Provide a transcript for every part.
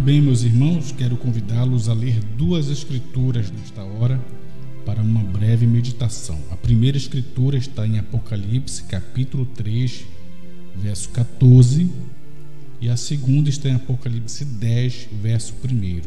bem, meus irmãos, quero convidá-los a ler duas escrituras nesta hora para uma breve meditação. A primeira escritura está em Apocalipse, capítulo 3, verso 14, e a segunda está em Apocalipse 10, verso 1.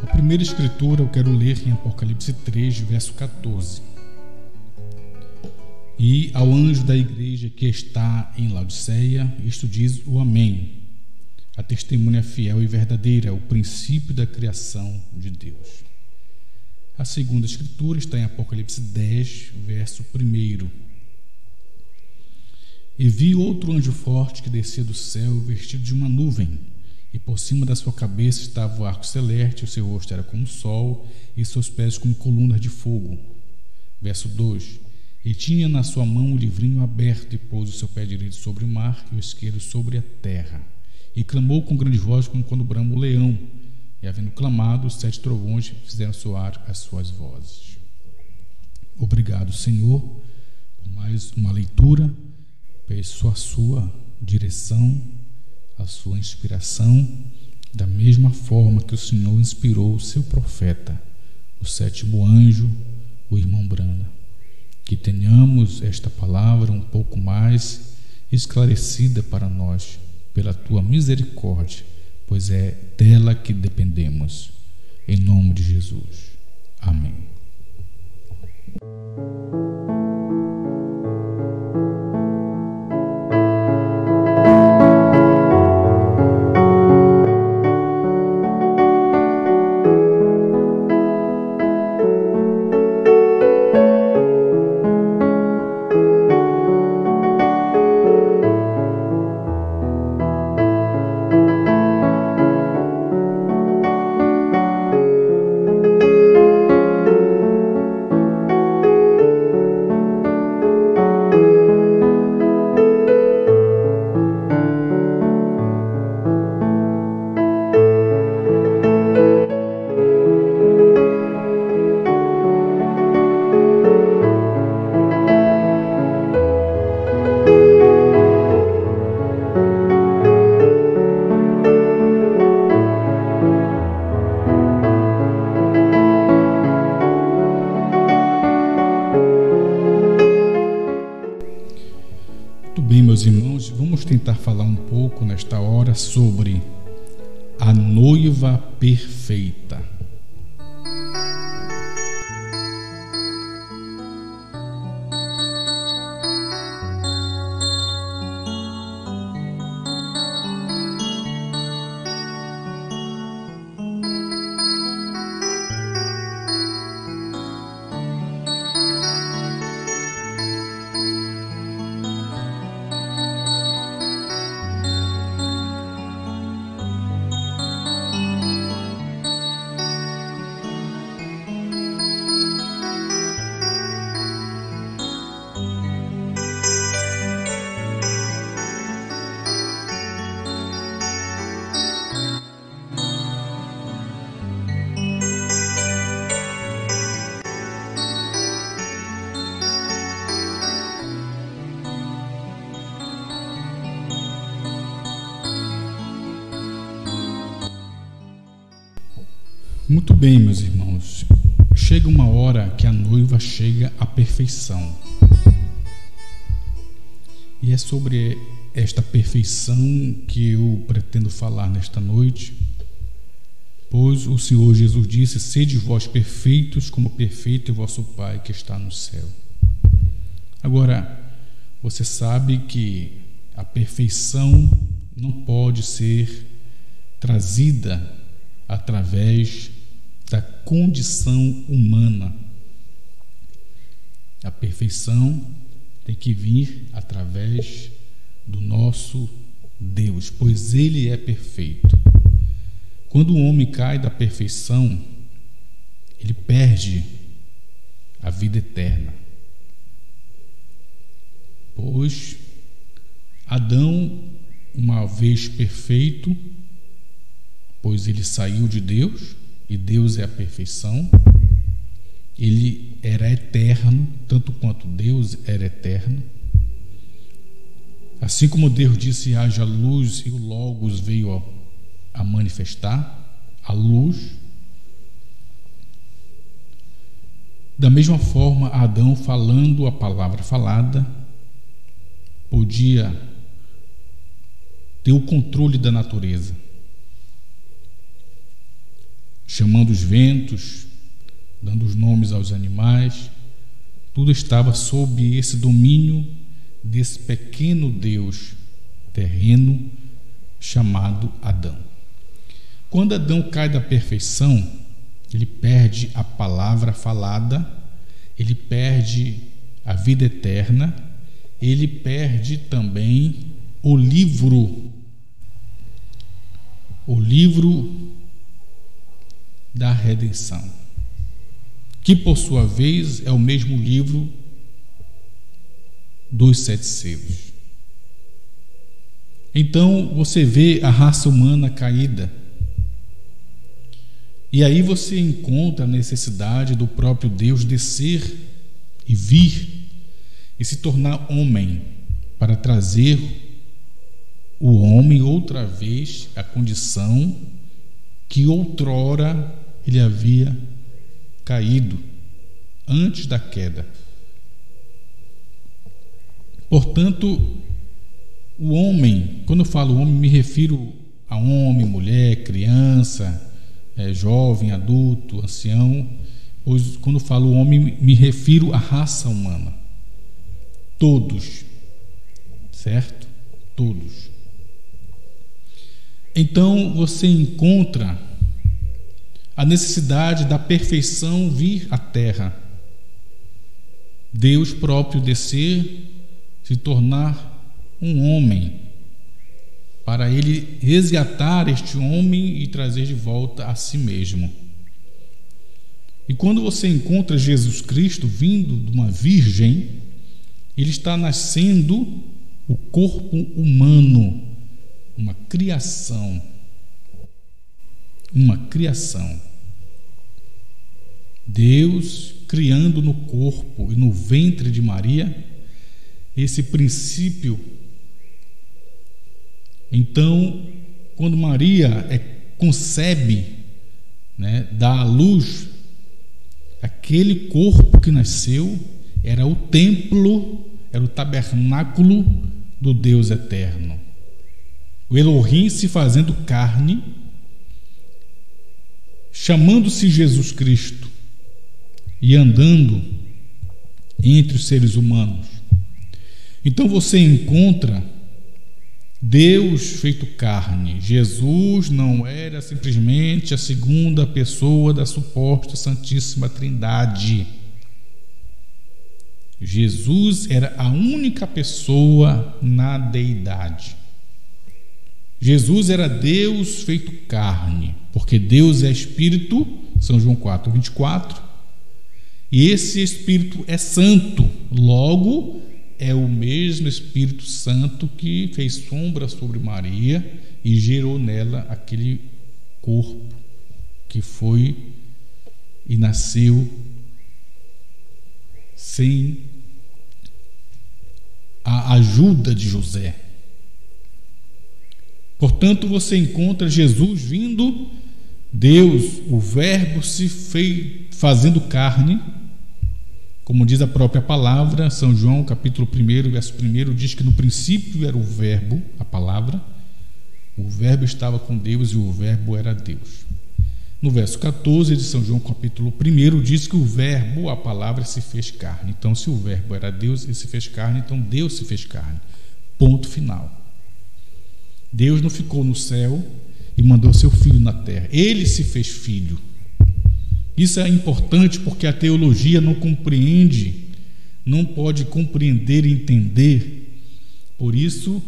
A primeira escritura eu quero ler em Apocalipse 3, verso 14. E ao anjo da igreja que está em Laodiceia, isto diz o Amém, a testemunha fiel e verdadeira, o princípio da criação de Deus. A segunda escritura está em Apocalipse 10, verso 1. E vi outro anjo forte que descia do céu, vestido de uma nuvem, e por cima da sua cabeça estava o arco celeste, o seu rosto era como o sol, e seus pés como colunas de fogo. Verso 2. E tinha na sua mão o livrinho aberto, e pôs o seu pé direito sobre o mar, e o esquerdo sobre a terra. E clamou com grande voz, como quando brama o leão. E havendo clamado, os 7 trovões fizeram soar as suas vozes. Obrigado, Senhor, por mais uma leitura. Peço a sua direção, a sua inspiração, da mesma forma que o Senhor inspirou o seu profeta, o 7º anjo, o irmão Branda. Que tenhamos esta palavra um pouco mais esclarecida para nós, pela tua misericórdia, pois é dela que dependemos. Em nome de Jesus. Amém. Bem, meus irmãos, vamos tentar falar um pouco nesta hora sobre a noiva perfeita. Muito bem, meus irmãos. Chega uma hora que a noiva chega à perfeição. E é sobre esta perfeição que eu pretendo falar nesta noite, pois o Senhor Jesus disse: sede vós perfeitos, como perfeito é vosso Pai que está no céu. Agora, você sabe que a perfeição não pode ser trazida através da condição humana. A perfeição tem que vir através do nosso Deus, pois Ele é perfeito. Quando o homem cai da perfeição, ele perde a vida eterna. Pois Adão, uma vez perfeito, pois ele saiu de Deus, e Deus é a perfeição, ele era eterno, tanto quanto Deus era eterno. Assim como Deus disse: haja luz, e o Logos veio a manifestar a luz. Da mesma forma, Adão, falando a palavra falada, podia ter o controle da natureza, chamando os ventos, dando os nomes aos animais. Tudo estava sob esse domínio desse pequeno Deus terreno chamado Adão. Quando Adão cai da perfeição, ele perde a palavra falada, ele perde a vida eterna, ele perde também o livro da redenção, que por sua vez é o mesmo livro dos 7 selos. Então você vê a raça humana caída, e aí você encontra a necessidade do próprio Deus descer e vir e se tornar homem, para trazer o homem outra vez à condição que outrora ele havia caído antes da queda. Portanto, o homem, quando eu falo homem, me refiro a homem, mulher, criança, jovem, adulto, ancião, pois quando eu falo homem, me refiro à raça humana. Todos, certo? Todos. Então você encontra a necessidade da perfeição vir à terra, Deus próprio descer, se tornar um homem, para ele resgatar este homem e trazer de volta a si mesmo. E quando você encontra Jesus Cristo vindo de uma virgem, ele está nascendo o corpo humano, uma criação. Uma criação. Deus criando no corpo e no ventre de Maria esse princípio. Então, quando Maria concebe, dá à luz, aquele corpo que nasceu era o templo, era o tabernáculo do Deus eterno. O Elohim se fazendo carne, chamando-se Jesus Cristo e andando entre os seres humanos. Então você encontra Deus feito carne. Jesus não era simplesmente a segunda pessoa da suposta Santíssima Trindade. Jesus era a única pessoa na deidade. Jesus era Deus feito carne, porque Deus é Espírito, São João 4:24, e esse Espírito é santo, logo é o mesmo Espírito Santo que fez sombra sobre Maria e gerou nela aquele corpo que foi e nasceu sem a ajuda de José. Portanto, você encontra Jesus vindo Deus, o Verbo, se fez fazendo carne, como diz a própria palavra. São João, capítulo 1, verso 1, diz que no princípio era o Verbo, a palavra. O Verbo estava com Deus e o Verbo era Deus. No verso 14 de São João, capítulo 1, diz que o Verbo, a palavra, se fez carne. Então, se o Verbo era Deus e se fez carne, então Deus se fez carne. Ponto final. Deus não ficou no céu e mandou seu filho na terra. Ele se fez filho. Isso é importante porque a teologia não compreende, não pode compreender e entender. Por isso,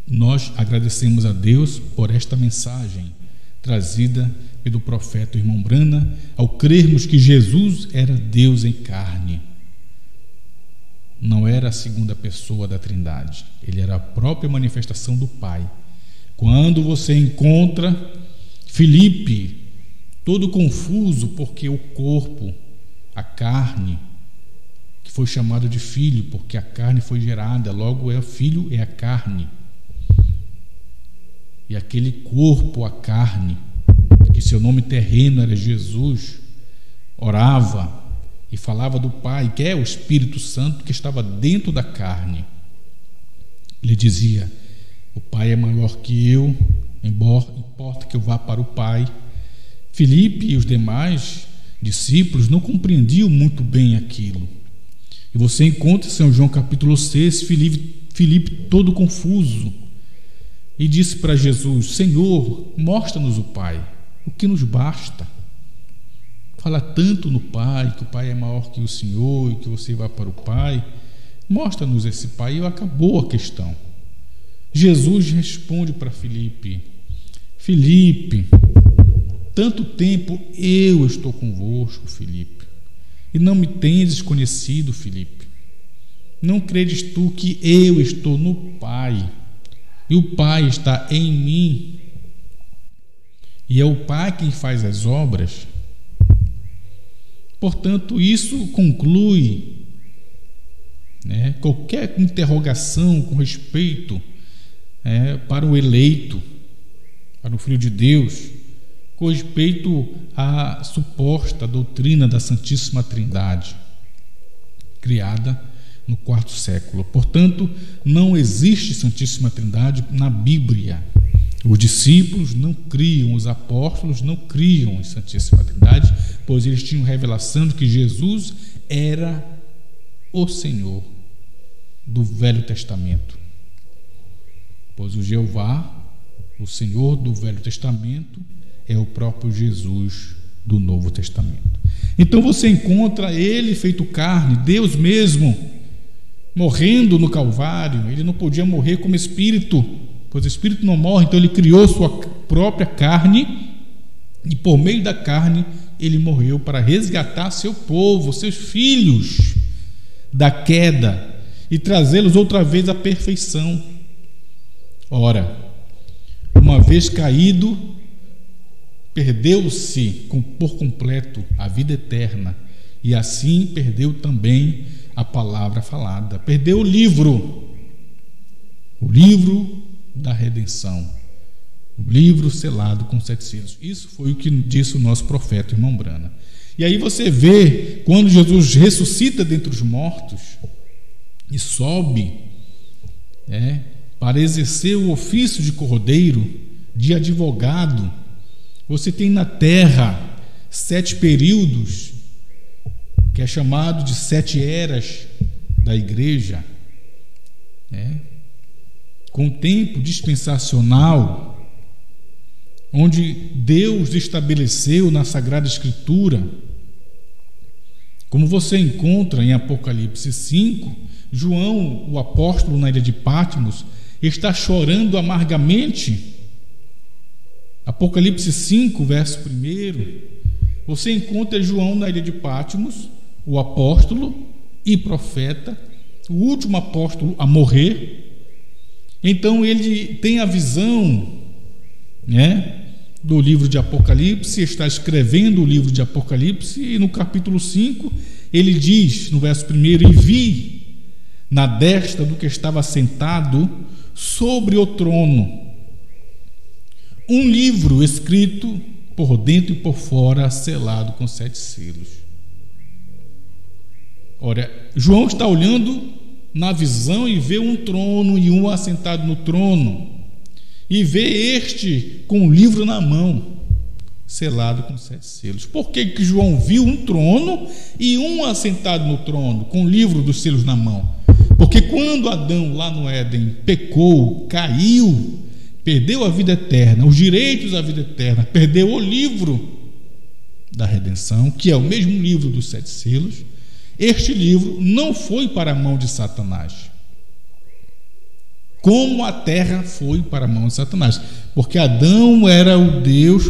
nós agradecemos a Deus por esta mensagem trazida pelo profeta irmão Brana, ao crermos que Jesus era Deus em carne. Não era a segunda pessoa da Trindade, ele era a própria manifestação do Pai. Quando você encontra Filipe todo confuso porque o corpo, a carne, que foi chamado de filho porque a carne foi gerada, logo é o filho, é a carne. E aquele corpo, a carne, que seu nome terreno era Jesus, orava e falava do Pai, que é o Espírito Santo que estava dentro da carne. Ele dizia: o Pai é maior que eu, importa que eu vá para o Pai. Filipe e os demais discípulos não compreendiam muito bem aquilo. E você encontra em São João capítulo 6, Filipe todo confuso, e disse para Jesus: Senhor, mostra-nos o Pai, o que nos basta. Fala tanto no Pai, que o Pai é maior que o Senhor e que você vai para o Pai. Mostra-nos esse Pai, e acabou a questão. Jesus responde para Filipe: Filipe, tanto tempo eu estou convosco, Filipe, e não me tendes conhecido, Filipe. Não credes tu que eu estou no Pai, e o Pai está em mim, e é o Pai quem faz as obras? Portanto, isso conclui, qualquer interrogação com respeito para o eleito, para o Filho de Deus, com respeito à suposta doutrina da Santíssima Trindade, criada no quarto século. Portanto, não existe Santíssima Trindade na Bíblia. Os discípulos não criam, os apóstolos não criam em Santíssima Trindade, pois eles tinham revelação de que Jesus era o Senhor do Velho Testamento. Pois o Jeová, o Senhor do Velho Testamento, é o próprio Jesus do Novo Testamento. Então você encontra ele feito carne, Deus mesmo, morrendo no Calvário. Ele não podia morrer como espírito, pois o espírito não morre, então ele criou sua própria carne, e por meio da carne ele morreu para resgatar seu povo, seus filhos, da queda e trazê-los outra vez à perfeição. Ora, uma vez caído, perdeu-se por completo a vida eterna, e assim perdeu também a palavra falada, perdeu o livro da redenção, o livro selado com 7 selos. Isso foi o que disse o nosso profeta, irmão Brana. E aí você vê, quando Jesus ressuscita dentre os mortos e sobe para exercer o ofício de cordeiro, de advogado, você tem na terra 7 períodos, que é chamado de 7 eras da igreja, com tempo dispensacional, onde Deus estabeleceu na Sagrada Escritura, como você encontra em Apocalipse 5, João, o apóstolo na ilha de Patmos, está chorando amargamente. Apocalipse 5, verso 1, você encontra João na ilha de Patmos, o apóstolo e profeta, o último apóstolo a morrer. Então ele tem a visão, do livro de Apocalipse, está escrevendo o livro de Apocalipse, e no capítulo 5 ele diz, no verso 1, e vi na destra do que estava sentado sobre o trono um livro escrito por dentro e por fora, selado com 7 selos. Ora, João está olhando na visão e vê um trono e um assentado no trono, e vê este com um livro na mão, selado com 7 selos. Por que João viu um trono e um assentado no trono, com o livro dos selos na mão? Porque quando Adão, lá no Éden, pecou, caiu, perdeu a vida eterna, os direitos à vida eterna, perdeu o livro da redenção, que é o mesmo livro dos 7 selos, este livro não foi para a mão de Satanás, como a terra foi para a mão de Satanás, porque Adão era o Deus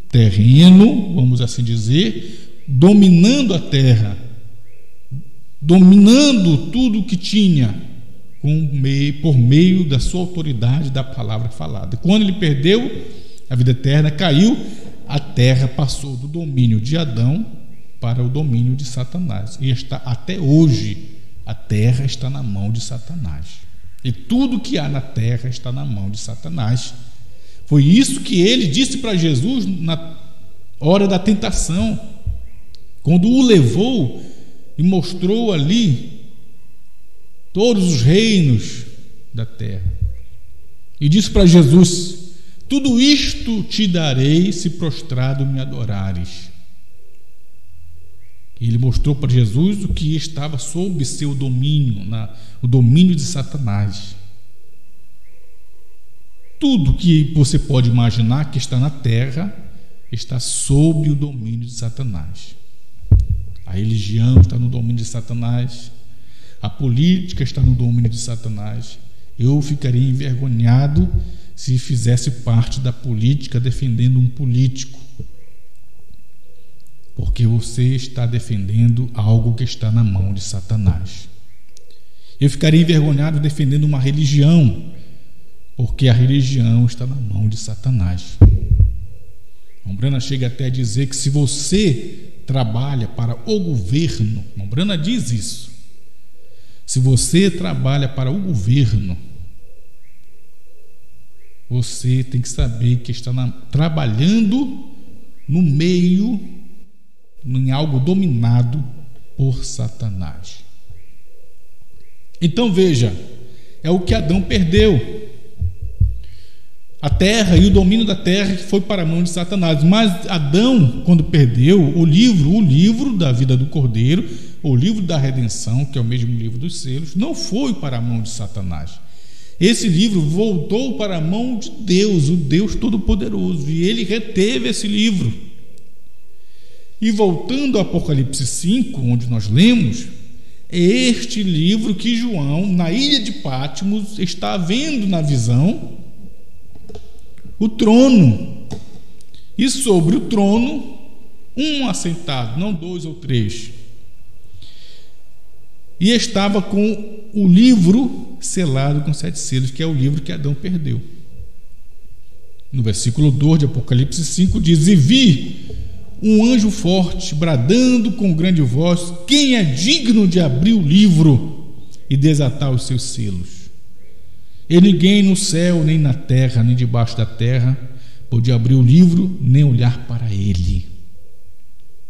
terreno, vamos assim dizer, dominando a terra, dominando tudo que tinha, por meio da sua autoridade, da palavra falada. Quando ele perdeu a vida eterna, caiu, a terra passou do domínio de Adão para o domínio de Satanás. E está até hoje, a terra está na mão de Satanás. E tudo que há na terra está na mão de Satanás. Foi isso que ele disse para Jesus na hora da tentação, quando o levou e mostrou ali todos os reinos da terra. E disse para Jesus: tudo isto te darei se prostrado me adorares. Ele mostrou para Jesus o que estava sob seu domínio, o domínio de Satanás. Tudo que você pode imaginar que está na terra está sob o domínio de Satanás. A religião está no domínio de Satanás, a política está no domínio de Satanás. Eu ficaria envergonhado se fizesse parte da política defendendo um político, porque você está defendendo algo que está na mão de Satanás. Eu ficaria envergonhado defendendo uma religião, porque a religião está na mão de Satanás. Mombrana chega até a dizer que se você trabalha para o governo, Mombrana diz isso, se você trabalha para o governo, você tem que saber que está trabalhando no meio, em algo dominado por Satanás. Então veja, é o que Adão perdeu. A terra e o domínio da terra foi para a mão de Satanás. Mas Adão, quando perdeu o livro da vida do Cordeiro, o livro da redenção, que é o mesmo livro dos selos, não foi para a mão de Satanás. Esse livro voltou para a mão de Deus, o Deus Todo-Poderoso, e ele reteve esse livro. E voltando ao Apocalipse 5, onde nós lemos, é este livro que João, na ilha de Patmos, está vendo na visão o trono, e sobre o trono um assentado, não 2 ou 3, e estava com o livro selado com 7 selos, que é o livro que Adão perdeu. No versículo 2 de Apocalipse 5 diz: e vi um anjo forte bradando com grande voz: quem é digno de abrir o livro e desatar os seus selos? E ninguém no céu, nem na terra, nem debaixo da terra pôde abrir o livro, nem olhar para ele.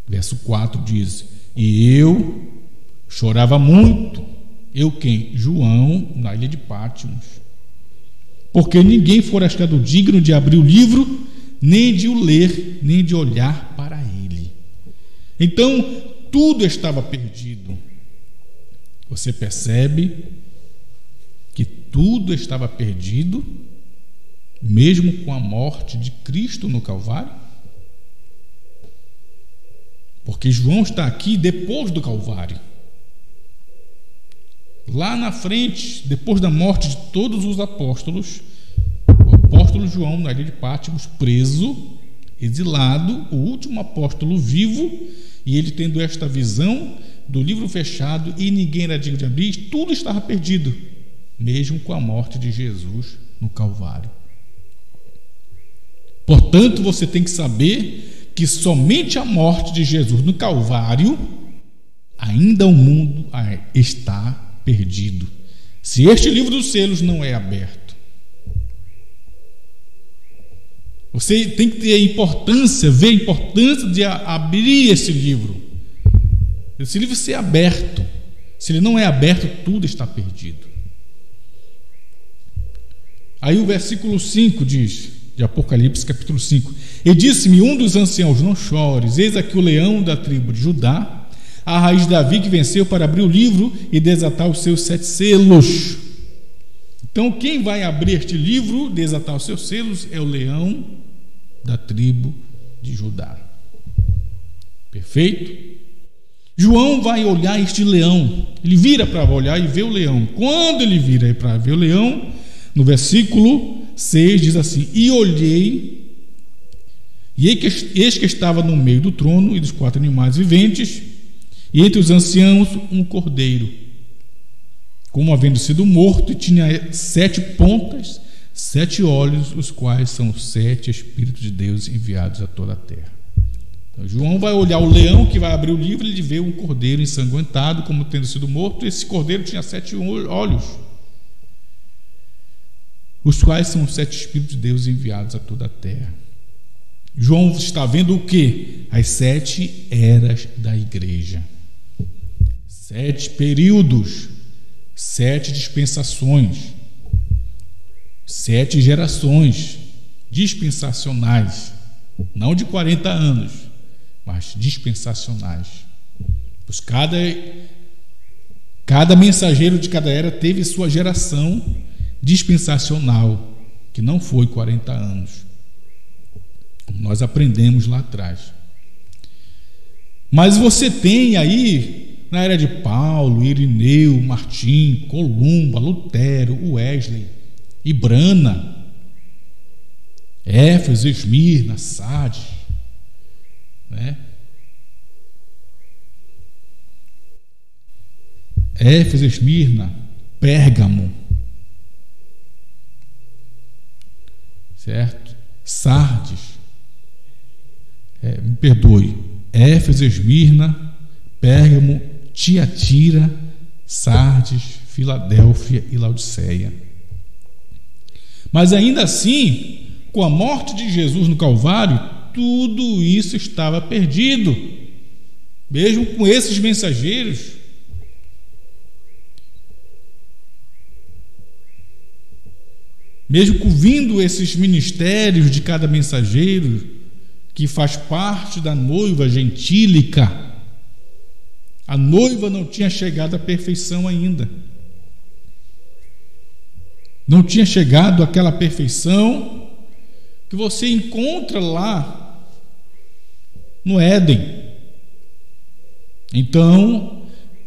Verso 4 diz: e eu chorava muito. Eu quem? João, na ilha de Patmos. Porque ninguém fora achado digno de abrir o livro, nem de o ler, nem de olhar para ele. Então, tudo estava perdido. Você percebe que tudo estava perdido, mesmo com a morte de Cristo no Calvário? Porque João está aqui depois do Calvário. Lá na frente, depois da morte de todos os apóstolos, o apóstolo João, na ilha de Patmos, preso, exilado, o último apóstolo vivo, e ele tendo esta visão do livro fechado e ninguém era digno de abrir, tudo estava perdido, mesmo com a morte de Jesus no Calvário. Portanto, você tem que saber que somente a morte de Jesus no Calvário, ainda o mundo está perdido, se este livro dos selos não é aberto. Você tem que ter ver a importância de abrir esse livro. Esse livro ser aberto. Se ele não é aberto, tudo está perdido. Aí o versículo 5 diz, de Apocalipse capítulo 5: E disse-me um dos anciãos: não chores, eis aqui o leão da tribo de Judá, a raiz de Davi, que venceu para abrir o livro e desatar os seus 7 selos. Então quem vai abrir este livro, desatar os seus selos, é o leão da tribo de Judá. Perfeito? João vai olhar este leão. Ele vira para olhar e vê o leão. Quando ele vira para ver o leão, no versículo 6 diz assim: E olhei, e eis que estava no meio do trono e dos 4 animais viventes, e entre os anciãos um cordeiro, como havendo sido morto, e tinha 7 pontas, 7 olhos, os quais são os 7 Espíritos de Deus enviados a toda a terra. Então, João vai olhar o leão que vai abrir o livro, ele vê um cordeiro ensanguentado, como tendo sido morto. Esse cordeiro tinha 7 olhos, os quais são os 7 Espíritos de Deus enviados a toda a terra. João está vendo o que? As 7 eras da igreja, 7 períodos, 7 dispensações, 7 gerações dispensacionais, não de 40 anos, mas dispensacionais. Pois cada mensageiro de cada era teve sua geração dispensacional, que não foi 40 anos, como nós aprendemos lá atrás. Mas você tem aí, na era de Paulo, Irineu, Martim, Columba, Lutero, Wesley, Ibrana, Éfeso, Esmirna, Sardes, né? Éfeso, Esmirna, Pérgamo, certo? Sardes, me perdoe, Éfeso, Esmirna, Pérgamo, Tiatira, Sardes, Filadélfia e Laodiceia. Mas ainda assim, com a morte de Jesus no Calvário, tudo isso estava perdido, mesmo com esses mensageiros. Mesmo com vindo esses ministérios de cada mensageiro, que faz parte da noiva gentílica, a noiva não tinha chegado à perfeição ainda. Não tinha chegado àquela perfeição que você encontra lá no Éden. Então,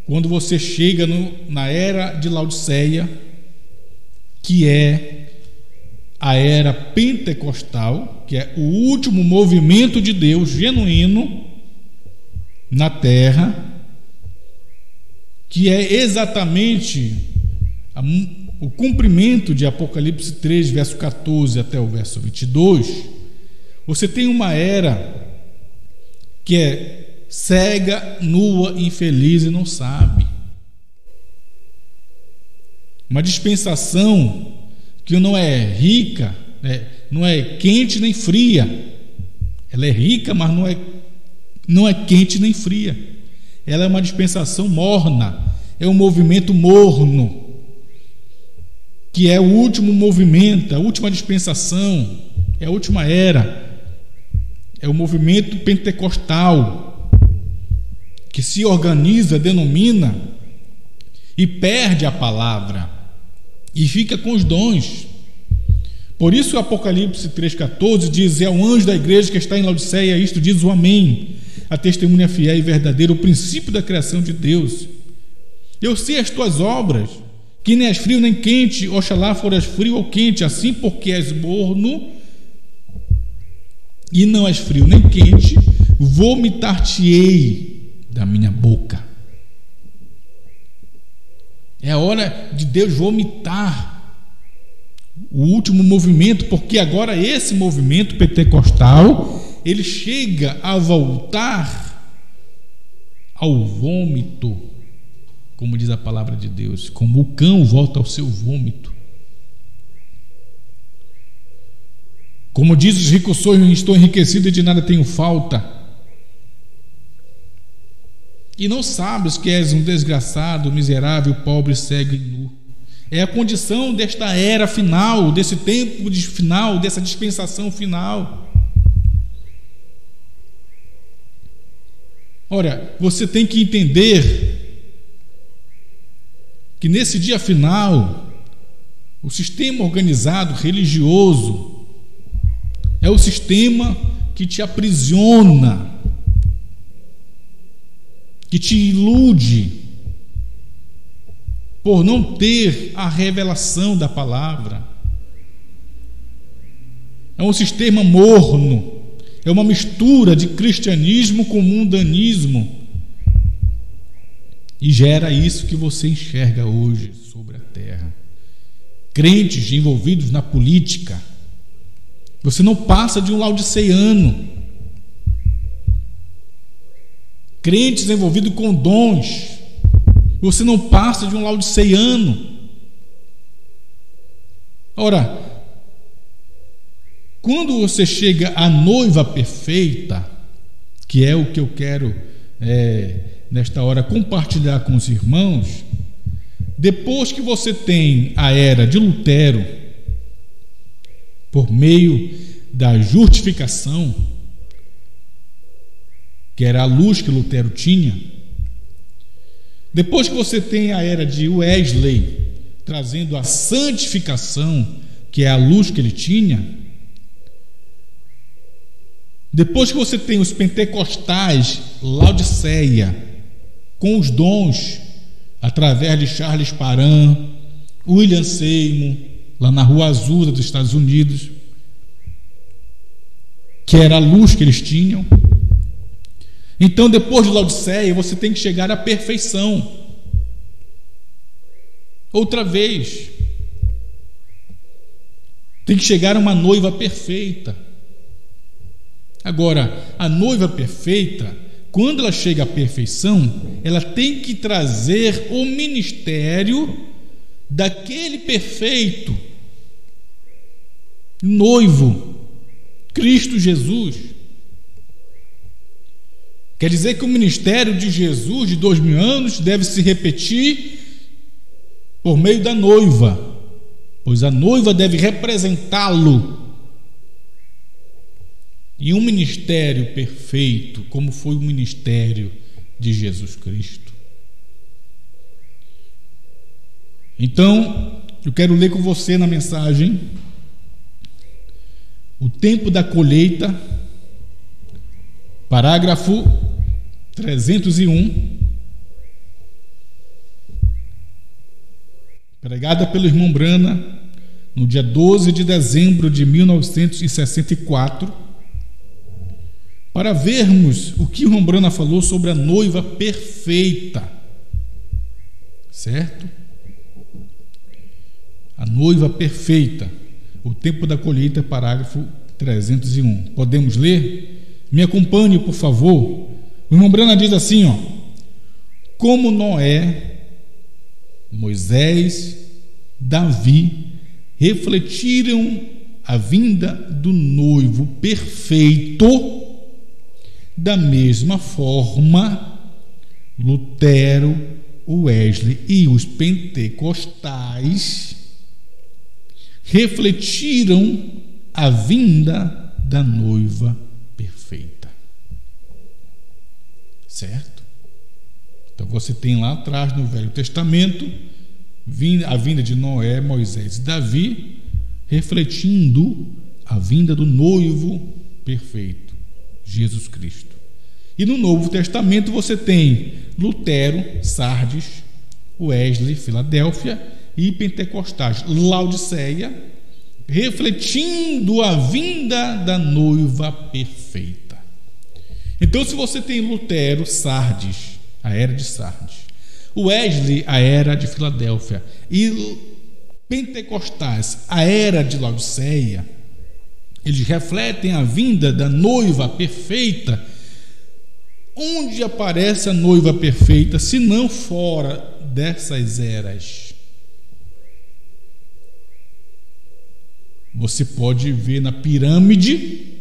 quando você chega na era de Laodiceia, que é a era pentecostal, que é o último movimento de Deus genuíno na terra, que é exatamente o cumprimento de Apocalipse 3, verso 14 até o verso 22, você tem uma era que é cega, nua, infeliz e não sabe. Uma dispensação que não é rica, não é quente nem fria. Ela é rica, mas não é quente nem fria. Ela é uma dispensação morna, é um movimento morno, que é o último movimento, a última dispensação, é a última era, é o movimento pentecostal, que se organiza, denomina e perde a palavra e fica com os dons. Por isso o Apocalipse 3,14 diz: é o anjo da igreja que está em Laodiceia, isto diz o Amém, a testemunha fiel e verdadeira, o princípio da criação de Deus. Eu sei as tuas obras, que nem és frio nem quente, oxalá foras frio ou quente, assim porque és morno e não és frio nem quente, vomitar-te-ei da minha boca. É a hora de Deus vomitar o último movimento, porque agora esse movimento pentecostal, ele chega a voltar ao vômito, como diz a palavra de Deus, como o cão volta ao seu vômito. Como diz os ricos, estou enriquecido e de nada tenho falta. E não sabes que és um desgraçado, miserável, pobre, cego e nu. É a condição desta era final, desse tempo de final, dessa dispensação final. Ora, você tem que entender que nesse dia final, o sistema organizado religioso é o sistema que te aprisiona, que te ilude por não ter a revelação da palavra. É um sistema morno, é uma mistura de cristianismo com mundanismo, e gera isso que você enxerga hoje sobre a terra. Crentes envolvidos na política. Você não passa de um laodiceiano. Crentes envolvidos com dons. Você não passa de um laodiceiano. Ora, quando você chega à noiva perfeita, que é o que eu quero nesta hora compartilhar com os irmãos, depois que você tem a era de Lutero, por meio da justificação, que era a luz que Lutero tinha, depois que você tem a era de Wesley, trazendo a santificação, que é a luz que ele tinha, depois que você tem os pentecostais, Laodiceia, com os dons, através de Charles Parham, William Seymour, lá na Rua Azusa dos Estados Unidos, que era a luz que eles tinham. Então, depois de Laodiceia, você tem que chegar à perfeição. Outra vez, tem que chegar a uma noiva perfeita. Agora, a noiva perfeita, quando ela chega à perfeição, ela tem que trazer o ministério daquele perfeito noivo, Cristo Jesus. Quer dizer que o ministério de Jesus de 2000 anos deve se repetir por meio da noiva, pois a noiva deve representá-lo. E um ministério perfeito, como foi o ministério de Jesus Cristo. Então, eu quero ler com você na mensagem o tempo da colheita, parágrafo 301, pregada pelo irmão Brana no dia 12 de dezembro de 1964, para vermos o que o irmão Brana falou sobre a noiva perfeita, certo? A noiva perfeita, o tempo da colheita, parágrafo 301. Podemos ler? Me acompanhe, por favor. O irmão Brana diz assim, como Noé, Moisés, Davi refletiram a vinda do noivo perfeito, da mesma forma, Lutero, Wesley e os pentecostais refletiram a vinda da noiva perfeita. Certo? Então você tem lá atrás no Velho Testamento a vinda de Noé, Moisés e Davi, refletindo a vinda do noivo perfeito, Jesus Cristo. E no Novo Testamento você tem Lutero, Sardes, Wesley, Filadélfia e pentecostais, Laodiceia, refletindo a vinda da noiva perfeita. Então, se você tem Lutero, Sardes, a era de Sardes, Wesley, a era de Filadélfia, e pentecostais, a era de Laodiceia, eles refletem a vinda da noiva perfeita. Onde aparece a noiva perfeita, se não fora dessas eras? Você pode ver na pirâmide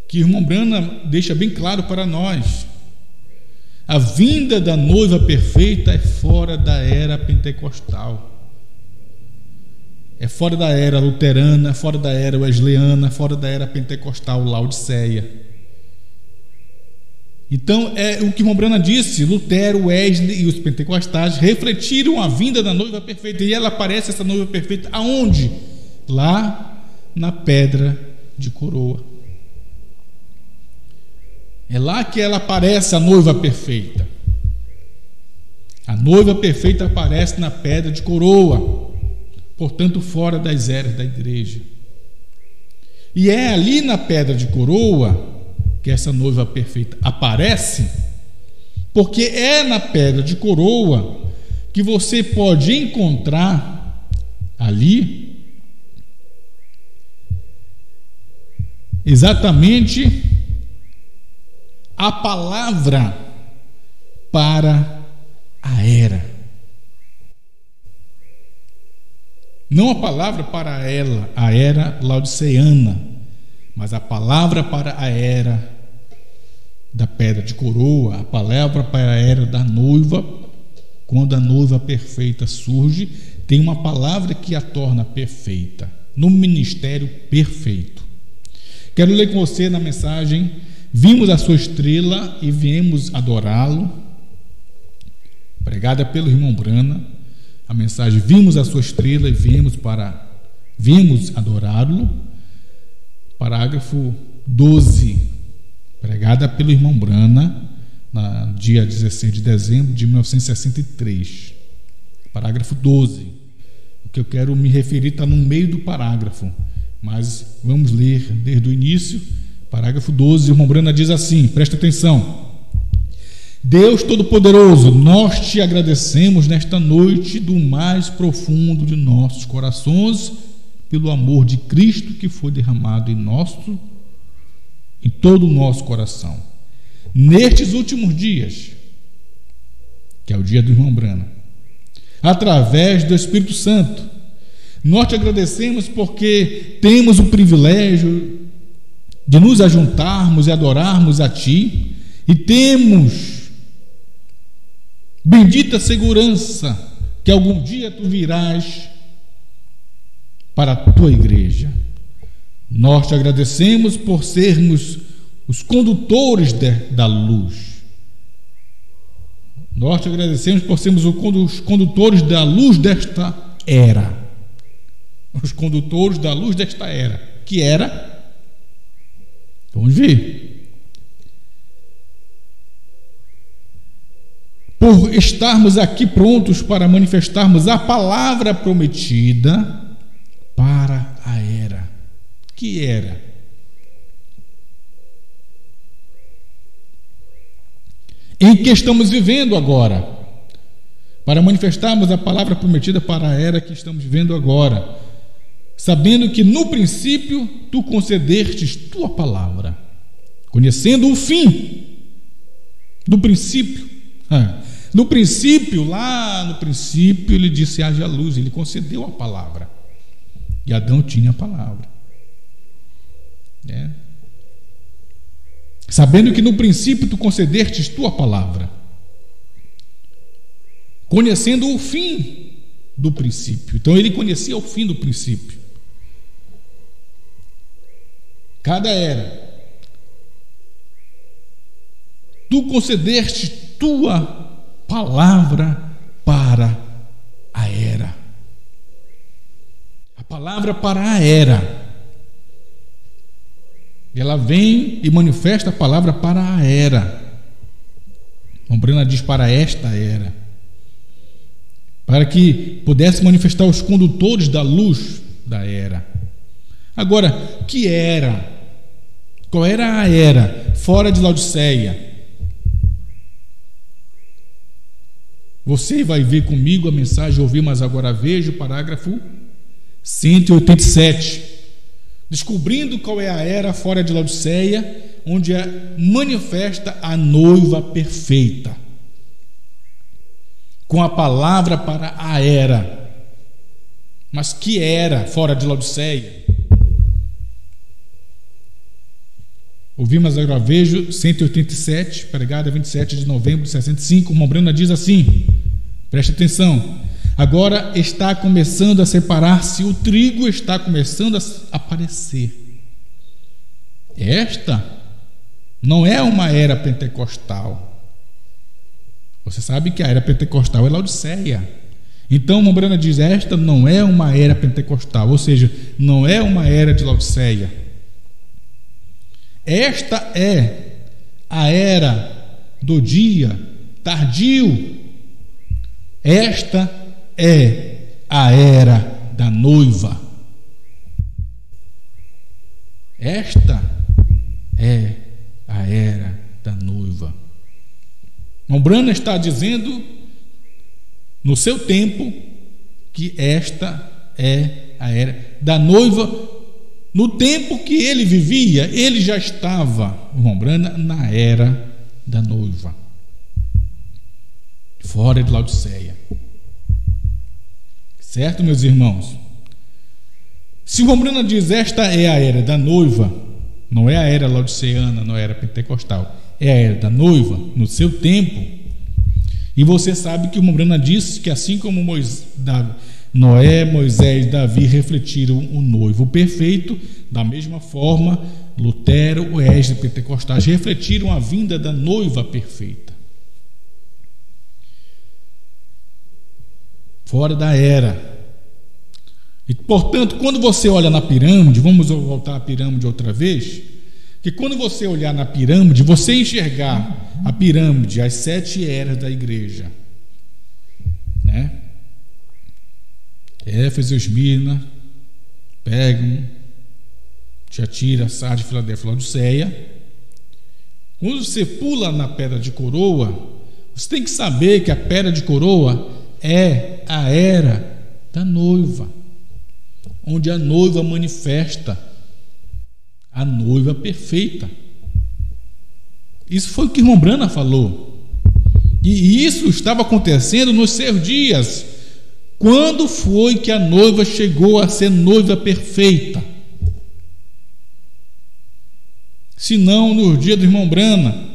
que o irmão Branham deixa bem claro para nós: a vinda da noiva perfeita é fora da era pentecostal, é fora da era luterana, fora da era wesleyana, fora da era pentecostal, Laodiceia. Então, é o que o irmão Branham disse: Lutero, Wesley e os pentecostais refletiram a vinda da noiva perfeita. E ela aparece, essa noiva perfeita, aonde? Lá na pedra de coroa. É lá que ela aparece, a noiva perfeita. A noiva perfeita aparece na pedra de coroa, portanto, fora das eras da igreja. E é ali na pedra de coroa que essa noiva perfeita aparece, porque é na pedra de coroa que você pode encontrar ali exatamente a palavra para a era. Não a palavra para ela, a era laodiceana, mas a palavra para a era da pedra de coroa, a palavra para a era da noiva. Quando a noiva perfeita surge, tem uma palavra que a torna perfeita, no ministério perfeito. Quero ler com você na mensagem: vimos a sua estrela e viemos adorá-lo, pregada pelo irmão Branham. A mensagem: vimos a sua estrela e viemos adorá-lo, parágrafo 12, pregada pelo irmão Branham, no dia 16 de dezembro de 1963. Parágrafo 12. O que eu quero me referir está no meio do parágrafo, mas vamos ler desde o início. Parágrafo 12, o irmão Branham diz assim, presta atenção: Deus Todo-Poderoso, nós te agradecemos nesta noite do mais profundo de nossos corações pelo amor de Cristo que foi derramado em todo o nosso coração. Nestes últimos dias, que é o dia do irmão Branham, através do Espírito Santo, nós te agradecemos porque temos o privilégio de nos ajuntarmos e adorarmos a Ti, e temos bendita segurança que algum dia Tu virás para a Tua igreja. Nós te agradecemos por sermos os condutores da luz. Nós te agradecemos por sermos os condutores da luz desta era. Os condutores da luz desta era. Que era? Vamos ver. Por estarmos aqui prontos para manifestarmos a palavra prometida para a era. Que era? Em que estamos vivendo agora, para manifestarmos a palavra prometida para a era que estamos vivendo agora, sabendo que no princípio Tu concedestes Tua palavra, conhecendo o fim do princípio. No princípio, lá no princípio, Ele disse: haja luz. Ele concedeu a palavra. E Adão tinha a palavra. Sabendo que no princípio Tu concedestes Tua palavra, conhecendo o fim do princípio. Então ele conhecia o fim do princípio. Cada era, Tu concedeste Tua palavra para a era. A palavra para a era. Ela vem e manifesta a palavra para a era. O Branham diz: para esta era. Para que pudesse manifestar os condutores da luz da era. Agora, que era? Qual era a era? Fora de Laodiceia. Você vai ver comigo a mensagem Ouvir, mas agora vejo, parágrafo 187. Descobrindo qual é a era fora de Laodiceia, onde manifesta a noiva perfeita, com a palavra para a era. mas que era fora de Laodiceia. Ouvimos agora, vejo 187, pregada 27 de novembro de 65. O irmão Brana diz assim, preste atenção: agora está começando a separar-se, o trigo está começando a aparecer. Esta não é uma era pentecostal. Você sabe que a era pentecostal é Laodiceia. Então o irmão Brana diz: esta não é uma era pentecostal, ou seja, não é uma era de Laodiceia. Esta é a era do dia tardio. Esta é a era da noiva. Esta é a era da noiva. Brana está dizendo no seu tempo que esta é a era da noiva. No tempo que ele vivia, ele já estava, o irmão Brana, na era da noiva, fora de Laodiceia. Certo, meus irmãos? Se o irmão Brana diz esta é a era da noiva, não é a era laodiceana, não é a era pentecostal, é a era da noiva, no seu tempo. E você sabe que o irmão Brana disse que assim como Noé, Moisés e Davi refletiram o noivo perfeito, da mesma forma Lutero, Wesley e Pentecostais refletiram a vinda da noiva perfeita. Fora da era. E, portanto, quando você olha na pirâmide, vamos voltar à pirâmide outra vez, que quando você olhar na pirâmide, você enxergar a pirâmide, as 7 eras da igreja, né? Éfeso, Esmirna, Pérgamo, Tiatira, Sardes, Filadélfia, Laodiceia. Quando você pula na pedra de coroa, você tem que saber que a pedra de coroa é a era da noiva, onde a noiva manifesta a noiva perfeita. Isso foi o que o irmão Brana falou. E isso estava acontecendo nos seus dias. Quando foi que a noiva chegou a ser noiva perfeita? Se não nos dias do irmão Brana,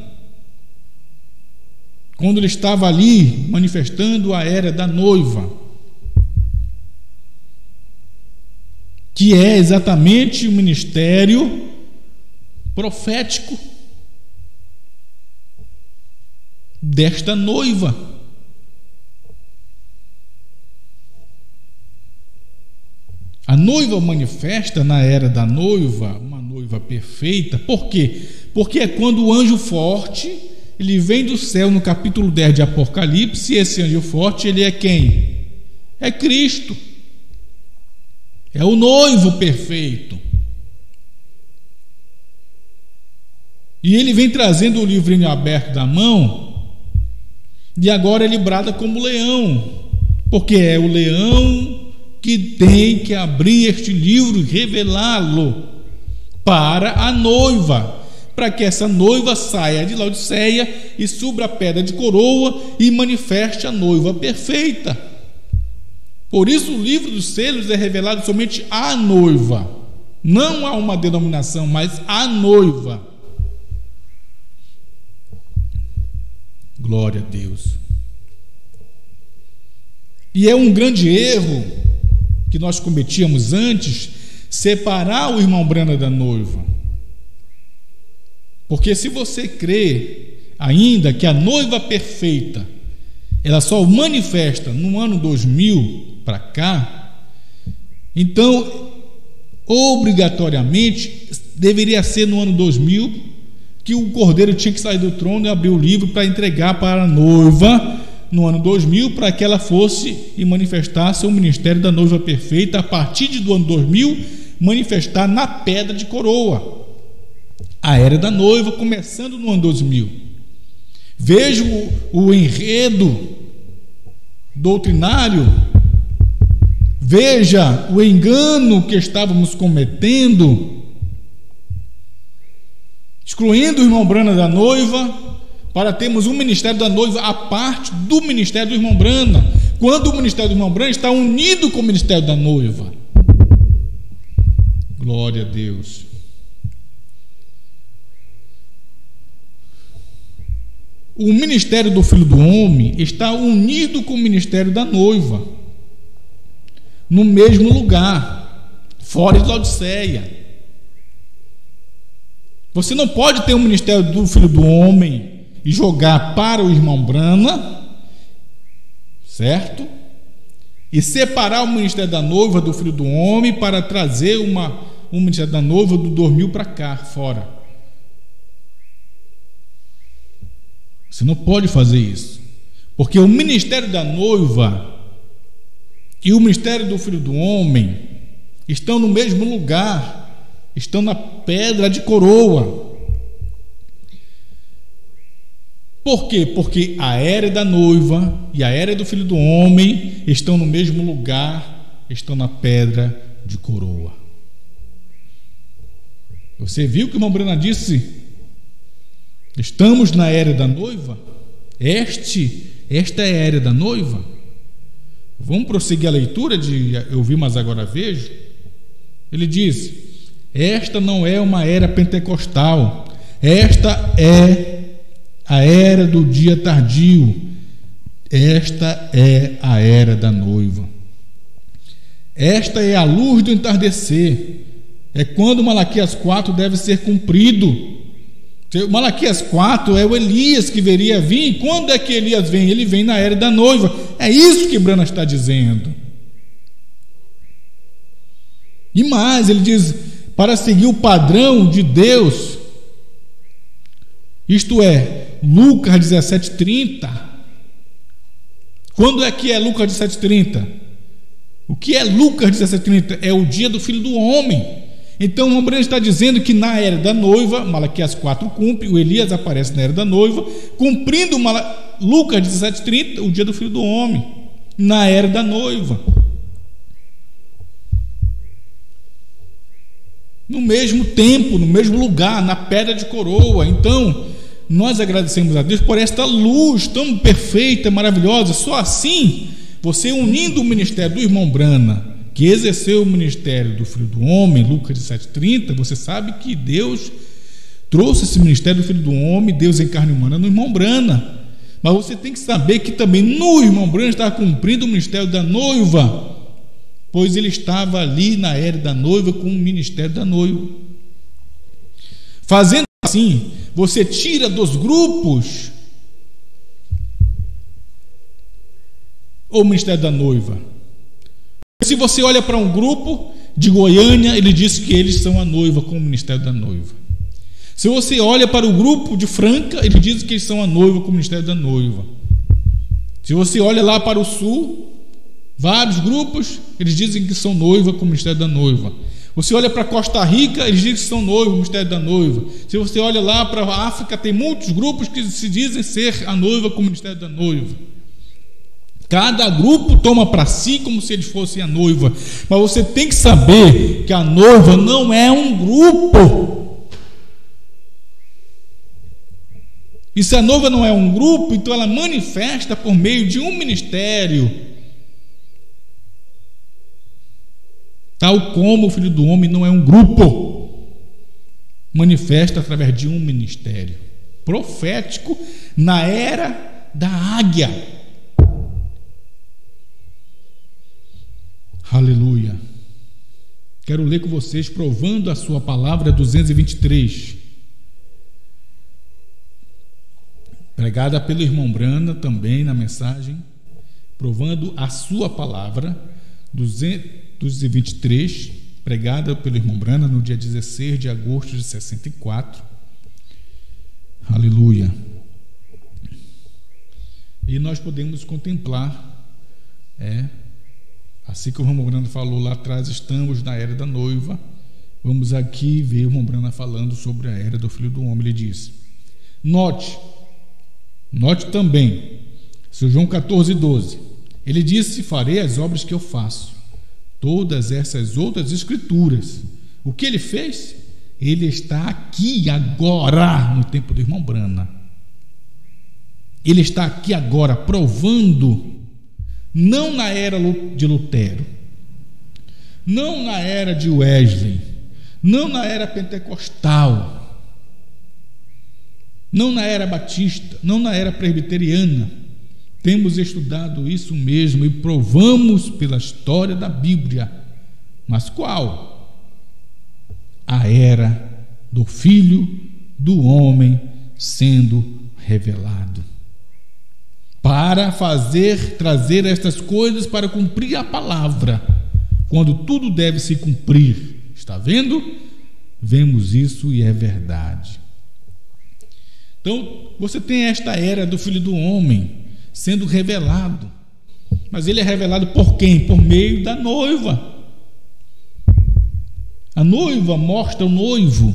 quando ele estava ali manifestando a era da noiva, que é exatamente o ministério profético desta noiva. A noiva manifesta na era da noiva uma noiva perfeita. Por quê? Porque é quando o anjo forte, ele vem do céu no capítulo 10 de Apocalipse, e esse anjo forte, ele é quem? É Cristo. É o noivo perfeito. E ele vem trazendo o livrinho aberto da mão, e agora ele brada como leão, porque é o leão que tem que abrir este livro e revelá-lo para a noiva, para que essa noiva saia de Laodiceia e suba a pedra de coroa e manifeste a noiva perfeita. Por isso o livro dos selos é revelado somente à noiva, não a uma denominação, mas à noiva. Glória a Deus. E é um grande erro que nós cometíamos antes, separar o irmão Brana da noiva. Porque se você crê ainda que a noiva perfeita ela só manifesta no ano 2000 para cá, então obrigatoriamente deveria ser no ano 2000 que o cordeiro tinha que sair do trono e abrir o livro para entregar para a noiva no ano 2000, para que ela fosse e manifestasse o ministério da noiva perfeita. A partir do ano 2000, manifestar na pedra de coroa a era da noiva, começando no ano 2000. Veja o enredo doutrinário, veja o engano que estávamos cometendo, excluindo o irmão Brana da noiva, para termos um ministério da noiva à parte do ministério do irmão Brana, quando o ministério do irmão Branham está unido com o ministério da noiva. Glória a Deus. O ministério do Filho do Homem está unido com o ministério da noiva, no mesmo lugar, fora de Laodiceia. Você não pode ter o ministério do Filho do Homem e jogar para o irmão Branham, certo? E separar o ministério da noiva do Filho do Homem para trazer o ministério da noiva do dormiu para cá, fora. Você não pode fazer isso, porque o ministério da noiva e o ministério do Filho do Homem estão no mesmo lugar, estão na pedra de coroa. Por quê? Porque a era da noiva e a era do Filho do Homem estão no mesmo lugar, estão na pedra de coroa. Você viu que o irmão Branham disse? Estamos na era da noiva? Esta é a era da noiva? Vamos prosseguir a leitura de Eu Vi, Mas Agora Vejo? Ele diz: esta não é uma era pentecostal, esta é a era do dia tardio, esta é a era da noiva. Esta é a luz do entardecer, é quando Malaquias 4 deve ser cumprido. Malaquias 4 é o Elias que viria vir. Quando é que Elias vem? Ele vem na era da noiva. É isso que Branham está dizendo. E mais, ele diz: para seguir o padrão de Deus, isto é, Lucas 17:30. Quando é que é Lucas 17:30? O que é Lucas 17:30? É o dia do Filho do Homem. Então o Branham está dizendo que na era da noiva, Malaquias 4 cumpre, o Elias aparece na era da noiva, cumprindo Lucas 17:30, o dia do Filho do Homem, na era da noiva. No mesmo tempo, no mesmo lugar, na pedra de coroa. Então, nós agradecemos a Deus por esta luz tão perfeita, maravilhosa. Só assim, você unindo o ministério do irmão Branham, que exerceu o ministério do Filho do Homem, Lucas 17:30, você sabe que Deus trouxe esse ministério do Filho do Homem, Deus em carne humana, no irmão Branham. Mas você tem que saber que também no irmão Branham estava cumprindo o ministério da noiva, pois ele estava ali na era da noiva com o ministério da noiva. Fazendo assim, você tira dos grupos o ministério da noiva. Se você olha para um grupo de Goiânia, ele diz que eles são a noiva com o ministério da noiva. Se você olha para o grupo de Franca, ele diz que eles são a noiva com o ministério da noiva. Se você olha lá para o sul, vários grupos, eles dizem que são noiva com o ministério da noiva. Você olha para Costa Rica, eles dizem que são noiva com o ministério da noiva. Se você olha lá para a África, tem muitos grupos que se dizem ser a noiva com o ministério da noiva. Cada grupo toma para si como se eles fossem a noiva. Mas você tem que saber que a noiva não é um grupo. E se a noiva não é um grupo, então ela manifesta por meio de um ministério. Tal como o Filho do Homem não é um grupo. Manifesta através de um ministério profético na era da águia. Aleluia. Quero ler com vocês Provando a Sua Palavra 223, pregada pelo irmão Branham também na mensagem Provando a Sua Palavra 223, pregada pelo irmão Branham no dia 16 de agosto de 64. Aleluia. E nós podemos contemplar, assim que o irmão Branham falou lá atrás, estamos na era da noiva. Vamos aqui ver o irmão Branham falando sobre a era do Filho do Homem. Ele diz: note também, São João 14:12, ele disse: farei as obras que eu faço, todas essas outras escrituras. O que ele fez? Ele está aqui agora, no tempo do irmão Branham. Ele está aqui agora provando não na era de Lutero, não na era de Wesley, não na era pentecostal, não na era batista, não na era presbiteriana. Temos estudado isso mesmo e provamos pela história da Bíblia. Mas qual? A era do Filho do Homem sendo revelado, para trazer estas coisas para cumprir a palavra, quando tudo deve se cumprir. Está vendo? Vemos isso e é verdade. Então, você tem esta era do Filho do Homem sendo revelado, mas ele é revelado por quem? Por meio da noiva. A noiva mostra o noivo,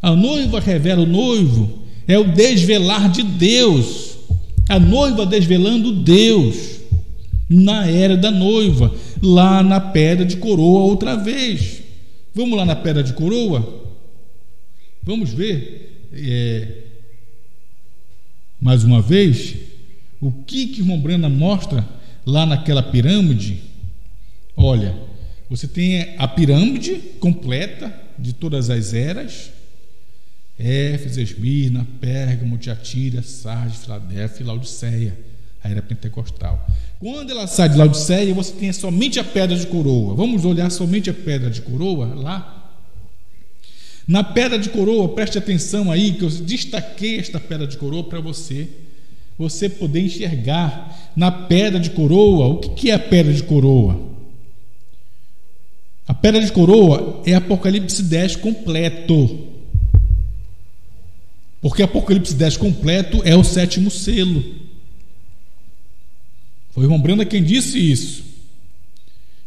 a noiva revela o noivo, é o desvelar de Deus, a noiva desvelando Deus, na era da noiva, lá na pedra de coroa outra vez. Vamos lá na pedra de coroa? Vamos ver mais uma vez o que irmão Brana mostra lá naquela pirâmide. Olha, você tem a pirâmide completa de todas as eras: Éfeso, Esmirna, Pérgamo, Tiatira, Sardes, Filadélfia e Laodiceia, a era pentecostal. Quando ela sai de Laodiceia, você tem somente a pedra de coroa. Vamos olhar somente a pedra de coroa lá. Na pedra de coroa, preste atenção aí, que eu destaquei esta pedra de coroa para você poder enxergar na pedra de coroa. O que é a pedra de coroa? A pedra de coroa é Apocalipse 10 completo, porque Apocalipse 10 completo é o 7º selo. Foi o irmão Brana quem disse isso.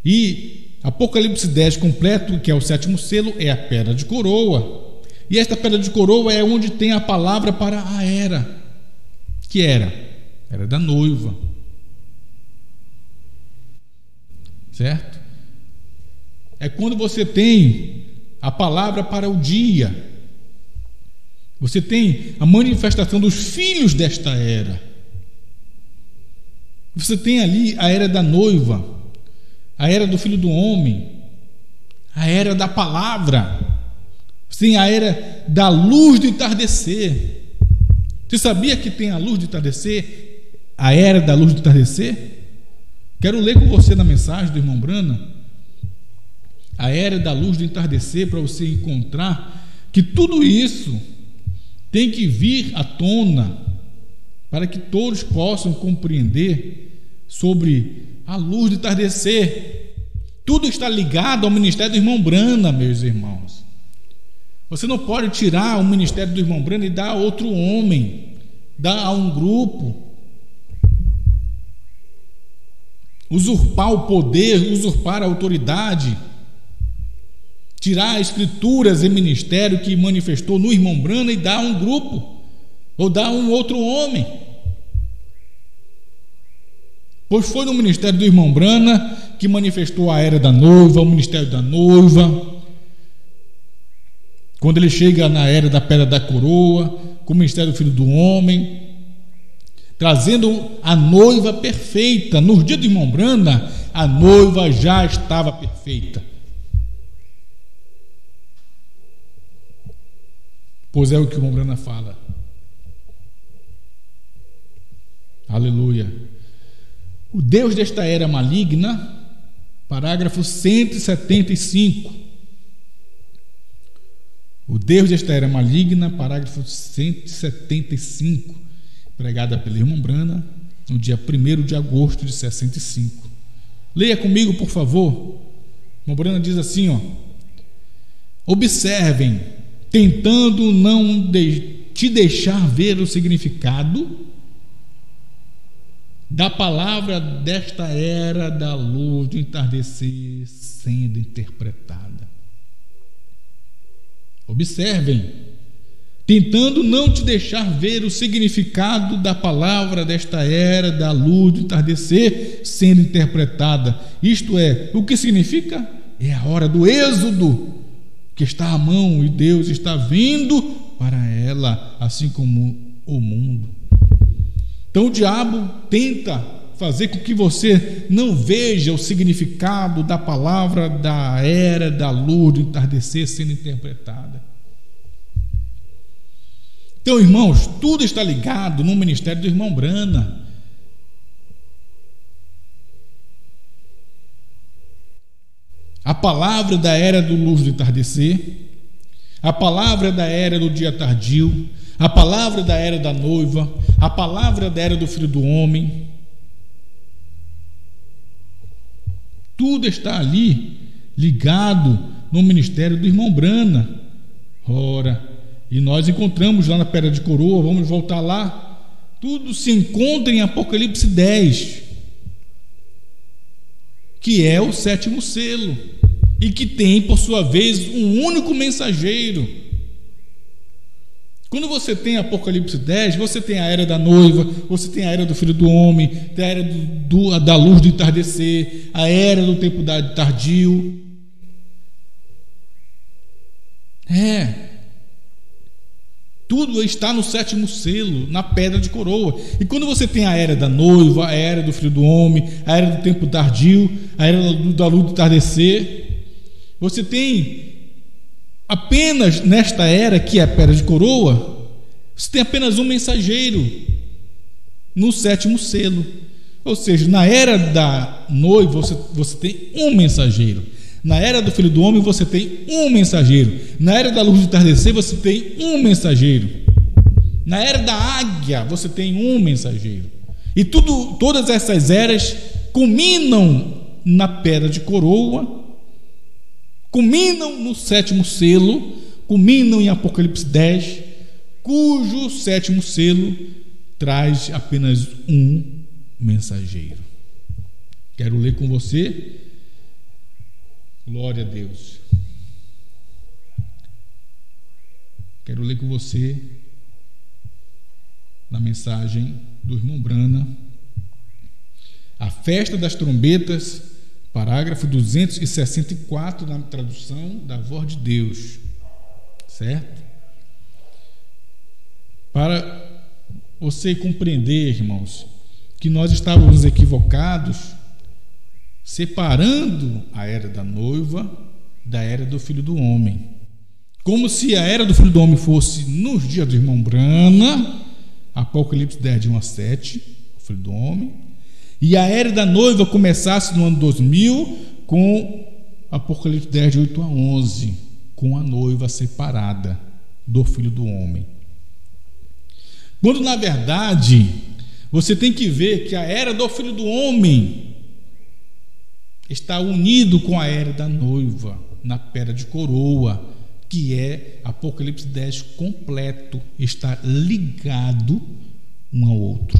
E Apocalipse 10 completo, que é o 7º selo, é a pedra de coroa. E esta pedra de coroa é onde tem a palavra para a era. Que era da noiva. Certo? É quando você tem a palavra para o dia. Você tem a manifestação dos filhos desta era. Você tem ali a era da noiva, a era do Filho do Homem, a era da palavra. Você tem a era da luz do entardecer. Você sabia que tem a luz do entardecer? A era da luz do entardecer? Quero ler com você na mensagem do irmão Brana a era da luz do entardecer, para você encontrar que tudo isso tem que vir à tona, para que todos possam compreender sobre a luz do entardecer. Tudo está ligado ao ministério do irmão Brana, meus irmãos. Você não pode tirar o ministério do irmão Brana e dar a outro homem, dar a um grupo, usurpar o poder, usurpar a autoridade, tirar as escrituras e ministério que manifestou no irmão Brana e dar a um grupo, ou dar a um outro homem. Pois foi no ministério do irmão Brana que manifestou a era da noiva, o ministério da noiva. Quando ele chega na era da pedra da coroa, com o ministério do Filho do Homem, trazendo a noiva perfeita. No dia do irmão Brana, a noiva já estava perfeita. Pois é o que o irmão Brana fala. Aleluia. O Deus desta era maligna, parágrafo 175. O Deus desta era maligna, parágrafo 175, pregada pelo irmão Brana no dia 1º de agosto de 65. Leia comigo, por favor. O irmão Brana diz assim, observem, tentando não te deixar ver o significado da palavra desta era da luz do entardecer sendo interpretada. Observem, tentando não te deixar ver o significado da palavra desta era da luz do entardecer sendo interpretada. Isto é, o que significa? É a hora do êxodo, que está à mão, e Deus está vindo para ela, assim como o mundo. Então o diabo tenta fazer com que você não veja o significado da palavra da era da luz do entardecer sendo interpretada. Então, irmãos, tudo está ligado no ministério do irmão Brana. A palavra da era do luz do entardecer, a palavra da era do dia tardio, a palavra da era da noiva, a palavra da era do filho do homem, tudo está ali ligado no ministério do irmão Brana. Ora, e nós encontramos lá na Pedra de Coroa, vamos voltar lá, tudo se encontra em Apocalipse 10, que é o 7º selo, e que tem, por sua vez, um único mensageiro. Quando você tem Apocalipse 10, você tem a era da noiva, você tem a era do filho do homem, tem a era da luz do entardecer, a era do tempo tardio. Tudo está no 7º selo, na Pedra de Coroa. E quando você tem a era da noiva, a era do filho do homem, a era do tempo tardio, a era da luz do entardecer, você tem apenas nesta era, que é a Pedra de Coroa, você tem apenas um mensageiro no 7º selo. Ou seja, na era da noiva você tem um mensageiro. Na era do filho do homem você tem um mensageiro. Na era da luz do entardecer você tem um mensageiro. Na era da águia você tem um mensageiro. E todas essas eras culminam na Pedra de Coroa, culminam no 7º selo, culminam em Apocalipse 10, cujo 7º selo traz apenas um mensageiro. Quero ler com você. Glória a Deus. Quero ler com você na mensagem do irmão Brana, a festa das trombetas, parágrafo 264, na tradução da Voz de Deus, certo? Para você compreender, irmãos, que nós estávamos equivocados, separando a era da noiva da era do filho do homem, como se a era do filho do homem fosse nos dias do irmão Brana, Apocalipse 10, de 1 a 7, o filho do homem, e a era da noiva começasse no ano 2000 com Apocalipse 10, de 8 a 11, com a noiva separada do filho do homem. Quando na verdade você tem que ver que a era do filho do homem está unido com a era da noiva na Pedra de Coroa, que é Apocalipse 10 completo, está ligado um ao outro.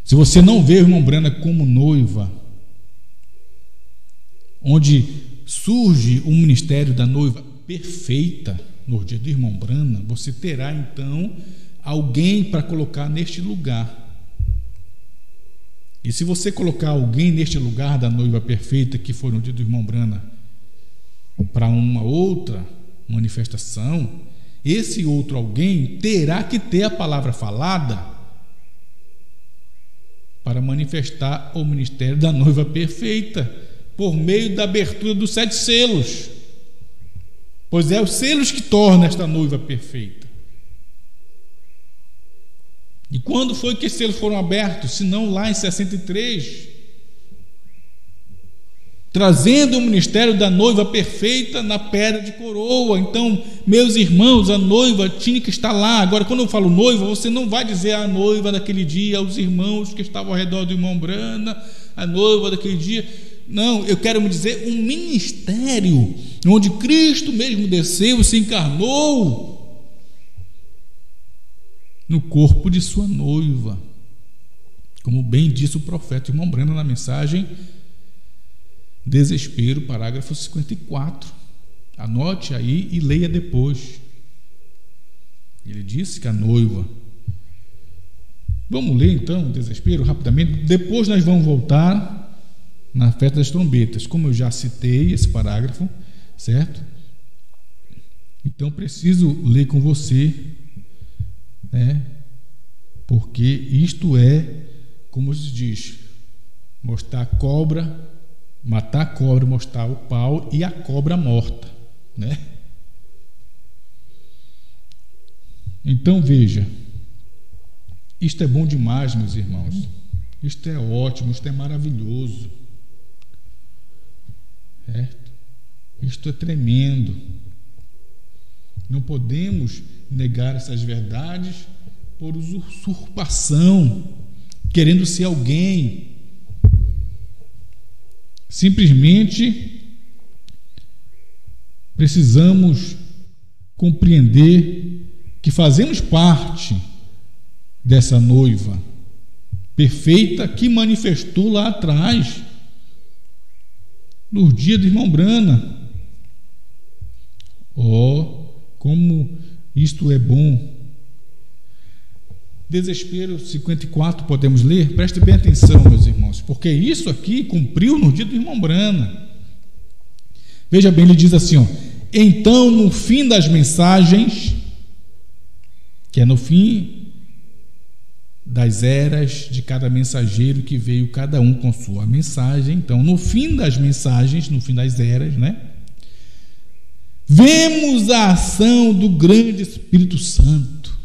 Se você não vê o irmão Brana como noiva, onde surge o ministério da noiva perfeita no dia do irmão Brana, você terá então alguém para colocar neste lugar. E se você colocar alguém neste lugar da noiva perfeita, que foi no dia do irmão Brana, para uma outra manifestação, esse outro alguém terá que ter a palavra falada para manifestar o ministério da noiva perfeita, por meio da abertura dos 7 selos, pois é os selos que tornam esta noiva perfeita. E quando foi que esses selos foram abertos? Se não lá em 63, trazendo o ministério da noiva perfeita na Pedra de Coroa. Então, meus irmãos, a noiva tinha que estar lá. Agora, quando eu falo noiva, você não vai dizer a noiva daquele dia, aos irmãos que estavam ao redor do irmão Brana, a noiva daquele dia. Não, eu quero me dizer um ministério onde Cristo mesmo desceu e se encarnou no corpo de sua noiva, como bem disse o profeta irmão Brana na mensagem Desespero, parágrafo 54. Anote aí e leia depois. Ele disse que a noiva. Vamos ler então Desespero rapidamente, depois nós vamos voltar na festa das trombetas, como eu já citei esse parágrafo, certo? Então preciso ler com você, porque isto é como se diz, mostrar a cobra, matar a cobra, mostrar o pau e a cobra morta, né? Então veja, isto é bom demais, meus irmãos. Isto é ótimo, isto é maravilhoso. Certo? Isto é tremendo. Não podemos negar essas verdades por usurpação, querendo ser alguém. Simplesmente precisamos compreender que fazemos parte dessa noiva perfeita que manifestou lá atrás, nos dias do irmão Brana. Oh, como isto é bom! Desespero 54, podemos ler? Preste bem atenção, meus irmãos, porque isso aqui cumpriu no dia do irmão Brana. Veja bem, ele diz assim, ó: então, no fim das mensagens, que é no fim das eras de cada mensageiro que veio cada um com sua mensagem. Então, no fim das mensagens, no fim das eras, né? Vemos a ação do grande Espírito Santo.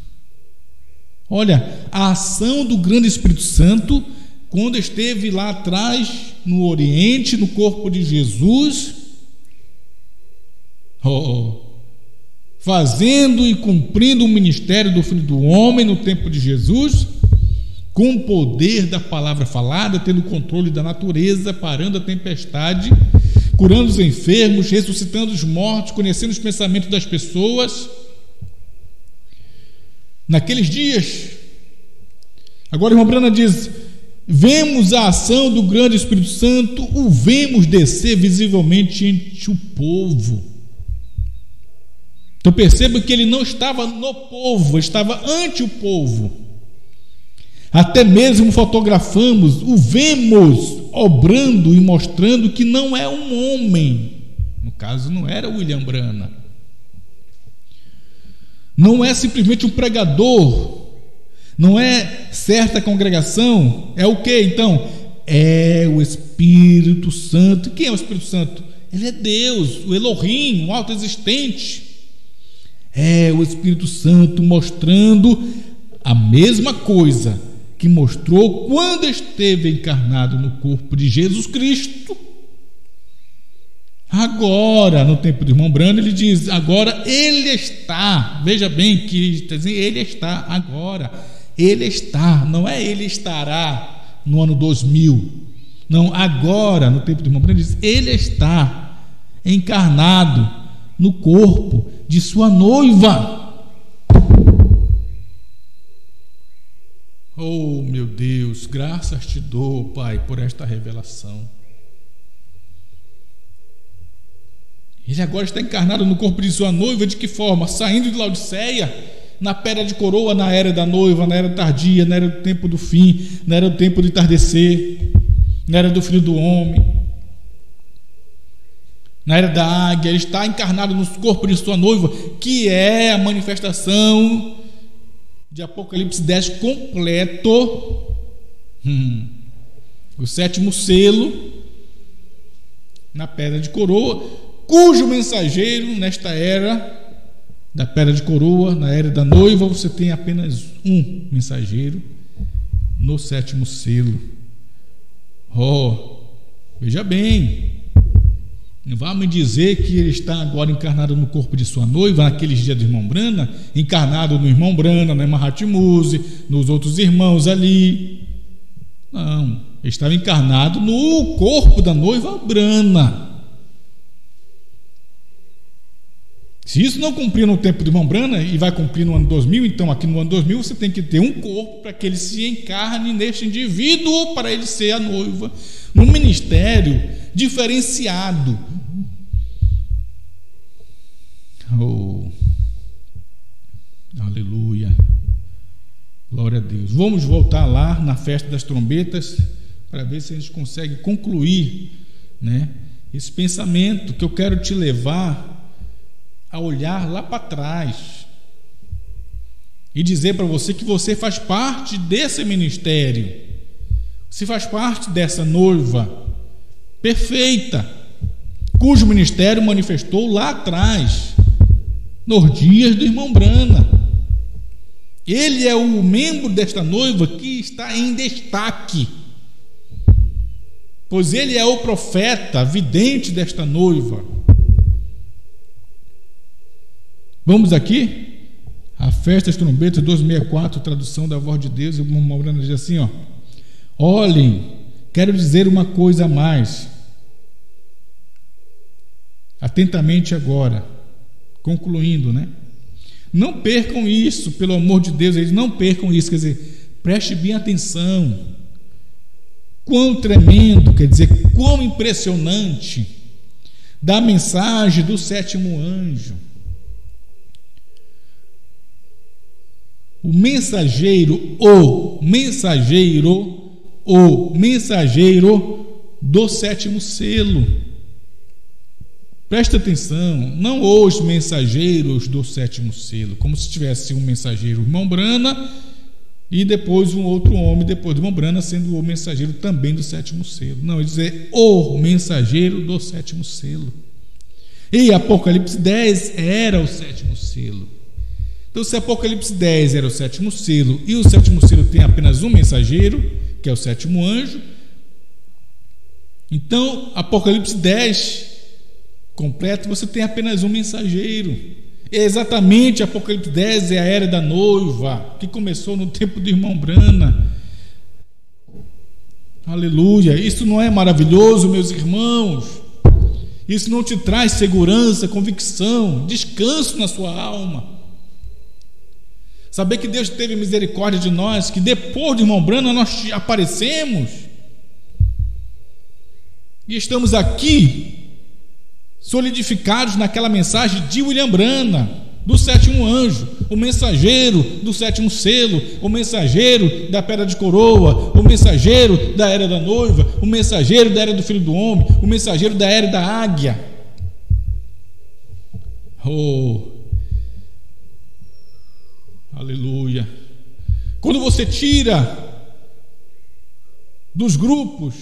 Olha, a ação do grande Espírito Santo, quando esteve lá atrás, no Oriente, no corpo de Jesus, fazendo e cumprindo o ministério do Filho do Homem no tempo de Jesus, com o poder da palavra falada, tendo controle da natureza, parando a tempestade, curando os enfermos, ressuscitando os mortos, conhecendo os pensamentos das pessoas. Naqueles dias, agora o irmão Brana diz: vemos a ação do grande Espírito Santo, o vemos descer visivelmente entre o povo. Então perceba que ele não estava no povo, estava ante o povo. Até mesmo fotografamos, o vemos obrando e mostrando que não é um homem. No caso, não era William Brana. Não é simplesmente um pregador. Não é certa congregação. É o que então? É o Espírito Santo. Quem é o Espírito Santo? Ele é Deus, o Elohim, o autoexistente. É o Espírito Santo mostrando a mesma coisa que mostrou quando esteve encarnado no corpo de Jesus Cristo. Agora, no tempo do irmão Brana, ele diz: agora ele está. Veja bem que está dizendo, ele está agora. Ele está, não é ele estará no ano 2000. Não, agora, no tempo do irmão Brana, ele diz: ele está encarnado no corpo de sua noiva. Oh, meu Deus, graças te dou, Pai, por esta revelação. Ele agora está encarnado no corpo de sua noiva. De que forma? Saindo de Laodiceia, na pedra de coroa, na era da noiva, na era tardia, na era do tempo do fim, na era do tempo de entardecer, na era do Filho do Homem, na era da águia. Ele está encarnado no corpo de sua noiva, que é a manifestação de Apocalipse 10 completo, o sétimo selo, na pedra de coroa, cujo mensageiro, nesta era da pedra de coroa, na era da noiva, você tem apenas um mensageiro no sétimo selo. Oh, veja bem, não vá me dizer que ele está agora encarnado no corpo de sua noiva, naqueles dias do irmão Brana, encarnado no irmão Brana, na Mahatmuse, nos outros irmãos ali. Não, ele estava encarnado no corpo da noiva Brana. Se isso não cumprir no tempo do irmão Brana e vai cumprir no ano 2000, então aqui no ano 2000 você tem que ter um corpo para que ele se encarne neste indivíduo, para ele ser a noiva, num ministério diferenciado. Oh, aleluia, glória a Deus. Vamos voltar lá na festa das trombetas para ver se a gente consegue concluir, né, esse pensamento que eu quero te levar a olhar lá para trás e dizer para você que você faz parte desse ministério, se faz parte dessa noiva perfeita, cujo ministério manifestou lá atrás, nos dias do irmão Brana. Ele é o membro desta noiva que está em destaque, pois ele é o profeta vidente desta noiva. Vamos aqui, a festa das trombetas 264, tradução da voz de Deus. O irmão Brana diz assim, ó: olhem, quero dizer uma coisa a mais. Atentamente agora, concluindo, né? Não percam isso, pelo amor de Deus, eles não percam isso, quer dizer, preste bem atenção. Quão tremendo, quer dizer, quão impressionante da mensagem do sétimo anjo. O mensageiro do sétimo selo. Presta atenção, não os mensageiros do sétimo selo, como se tivesse um mensageiro, o irmão Brana, e depois um outro homem, depois do irmão Brana, sendo o mensageiro também do sétimo selo. Não, ele diz o mensageiro do sétimo selo. E Apocalipse 10 era o sétimo selo. Então, se Apocalipse 10 era o sétimo selo, e o sétimo selo tem apenas um mensageiro, que é o sétimo anjo, então Apocalipse 10 completo, você tem apenas um mensageiro. Exatamente, Apocalipse 10 é a era da noiva, que começou no tempo do irmão Brana. Aleluia! Isso não é maravilhoso, meus irmãos? Isso não te traz segurança, convicção, descanso na sua alma? Saber que Deus teve misericórdia de nós, que depois do irmão Brana nós aparecemos e estamos aqui solidificados naquela mensagem de William Brana, do sétimo anjo, o mensageiro do sétimo selo, o mensageiro da pedra de coroa, o mensageiro da era da noiva, o mensageiro da era do filho do homem, o mensageiro da era da águia. Oh, aleluia! Quando você tira dos grupos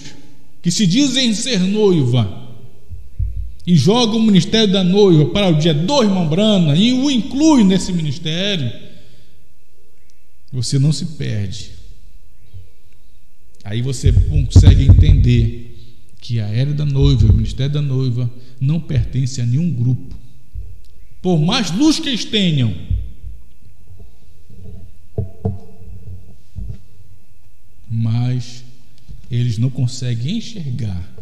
que se dizem ser noiva e joga o ministério da noiva para o dia do irmão Brana e o inclui nesse ministério, você não se perde. Aí você consegue entender que a era da noiva, o ministério da noiva, não pertence a nenhum grupo. Por mais luz que eles tenham, mas eles não conseguem enxergar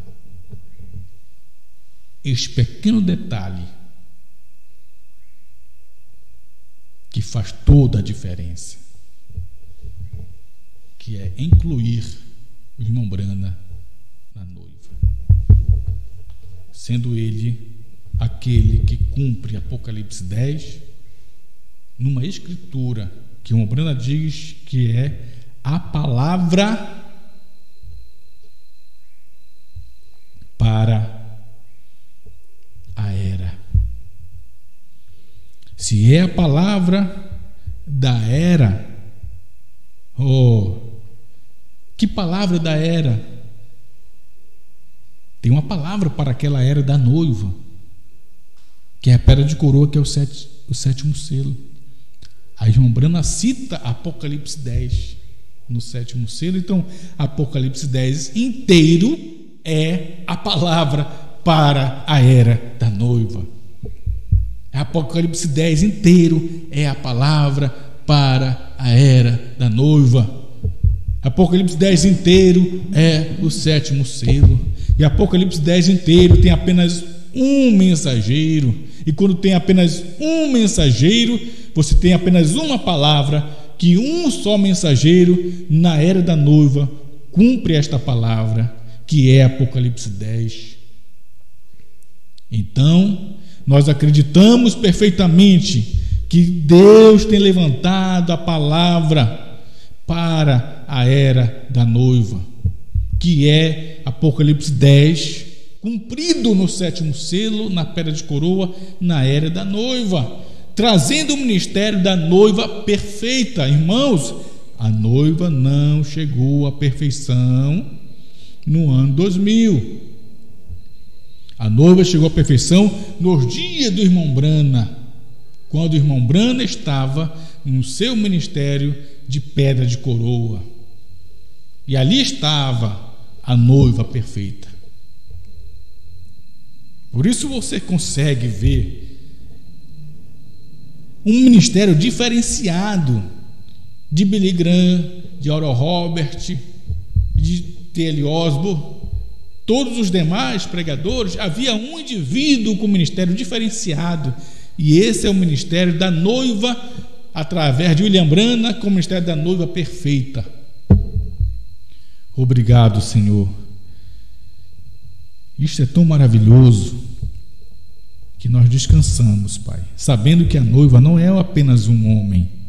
este pequeno detalhe que faz toda a diferença, que é incluir o irmão Brana na noiva, sendo ele aquele que cumpre Apocalipse 10 numa escritura que o irmão Brana diz que é a palavra para a era. Se é a palavra da era, que palavra da era? Tem uma palavra para aquela era da noiva, que é a pedra de coroa, que é o sétimo selo. A irmã Brana cita Apocalipse 10 no sétimo selo. Então Apocalipse 10 inteiro é a palavra para a era da noiva. Apocalipse 10 inteiro é a palavra para a era da noiva. Apocalipse 10 inteiro é o sétimo selo. E Apocalipse 10 inteiro tem apenas um mensageiro. E quando tem apenas um mensageiro, você tem apenas uma palavra, que um só mensageiro na era da noiva cumpre esta palavra, que é Apocalipse 10. Então, nós acreditamos perfeitamente que Deus tem levantado a palavra para a era da noiva, que é Apocalipse 10, cumprido no sétimo selo, na pedra de coroa, na era da noiva, trazendo o ministério da noiva perfeita. Irmãos, A noiva não chegou à perfeição no ano 2000. A noiva chegou à perfeição nos dias do irmão Brana, quando o irmão Brana estava no seu ministério de pedra de coroa. E ali estava a noiva perfeita. Por isso você consegue ver um ministério diferenciado de Billy Graham, de Oral Roberts, de T.L. Osborne, todos os demais pregadores. Havia um indivíduo com ministério diferenciado, e esse é o ministério da noiva, através de William Branham, com o ministério da noiva perfeita. Obrigado, Senhor. Isto é tão maravilhoso que nós descansamos, Pai, sabendo que a noiva não é apenas um homem.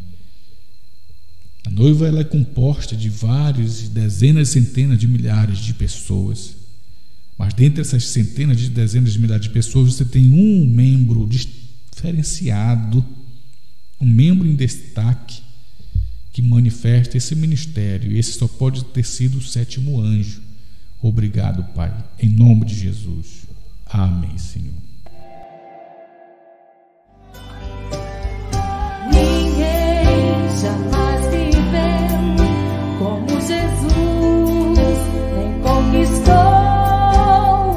A noiva, ela é composta de vários, dezenas, centenas de milhares de pessoas. Mas dentre essas centenas de dezenas de milhares de pessoas, você tem um membro diferenciado, um membro em destaque, que manifesta esse ministério. E esse só pode ter sido o 7º anjo. Obrigado, Pai, em nome de Jesus. Amém, Senhor. Ninguém jamais viveu como Jesus, nem conquistou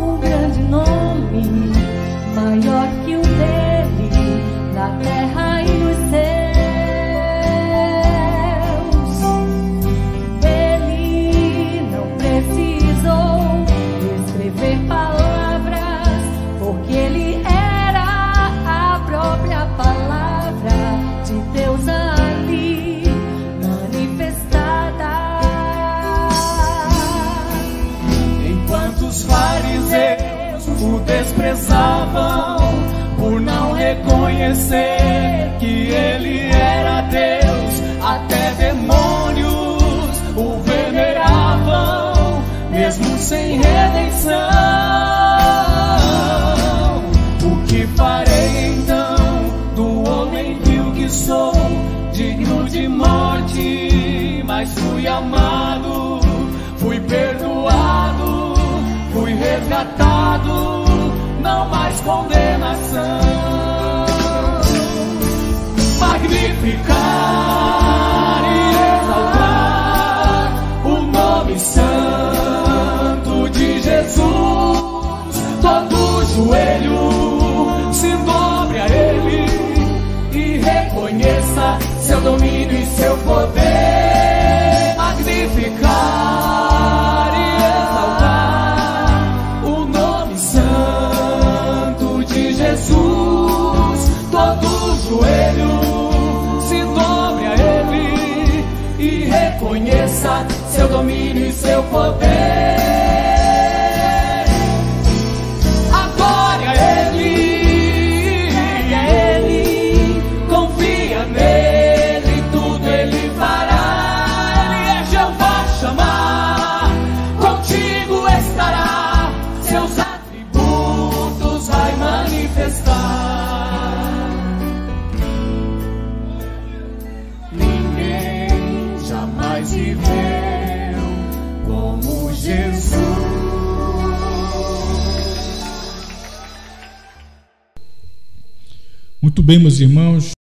um grande nome maior que o dele na terra e nos céus. Ele não precisou escrever palavras, porque ele era a própria palavra de Deus ali manifestada. Enquanto os fariseus o desprezavam por não reconhecer que ele era Deus, até demônios o veneravam, mesmo sem redenção. O que farei então do homem vil que sou, digno de morte, mas fui amado, fui perdoado, fui resgatado, não mais condenação. Magnificar e exaltar o nome santo de Jesus. Todo joelho se dobre a ele e reconheça seu domínio e seu poder. Magnificar e exaltar o nome santo de Jesus. Todo joelho se dobre a ele e reconheça seu domínio e seu poder. Adore a ele, confia nele, tudo ele fará. Ele é Jeová Shammah, contigo estará, seus atributos vai manifestar. Ninguém jamais viveu como Jesus. Muito bem, meus irmãos.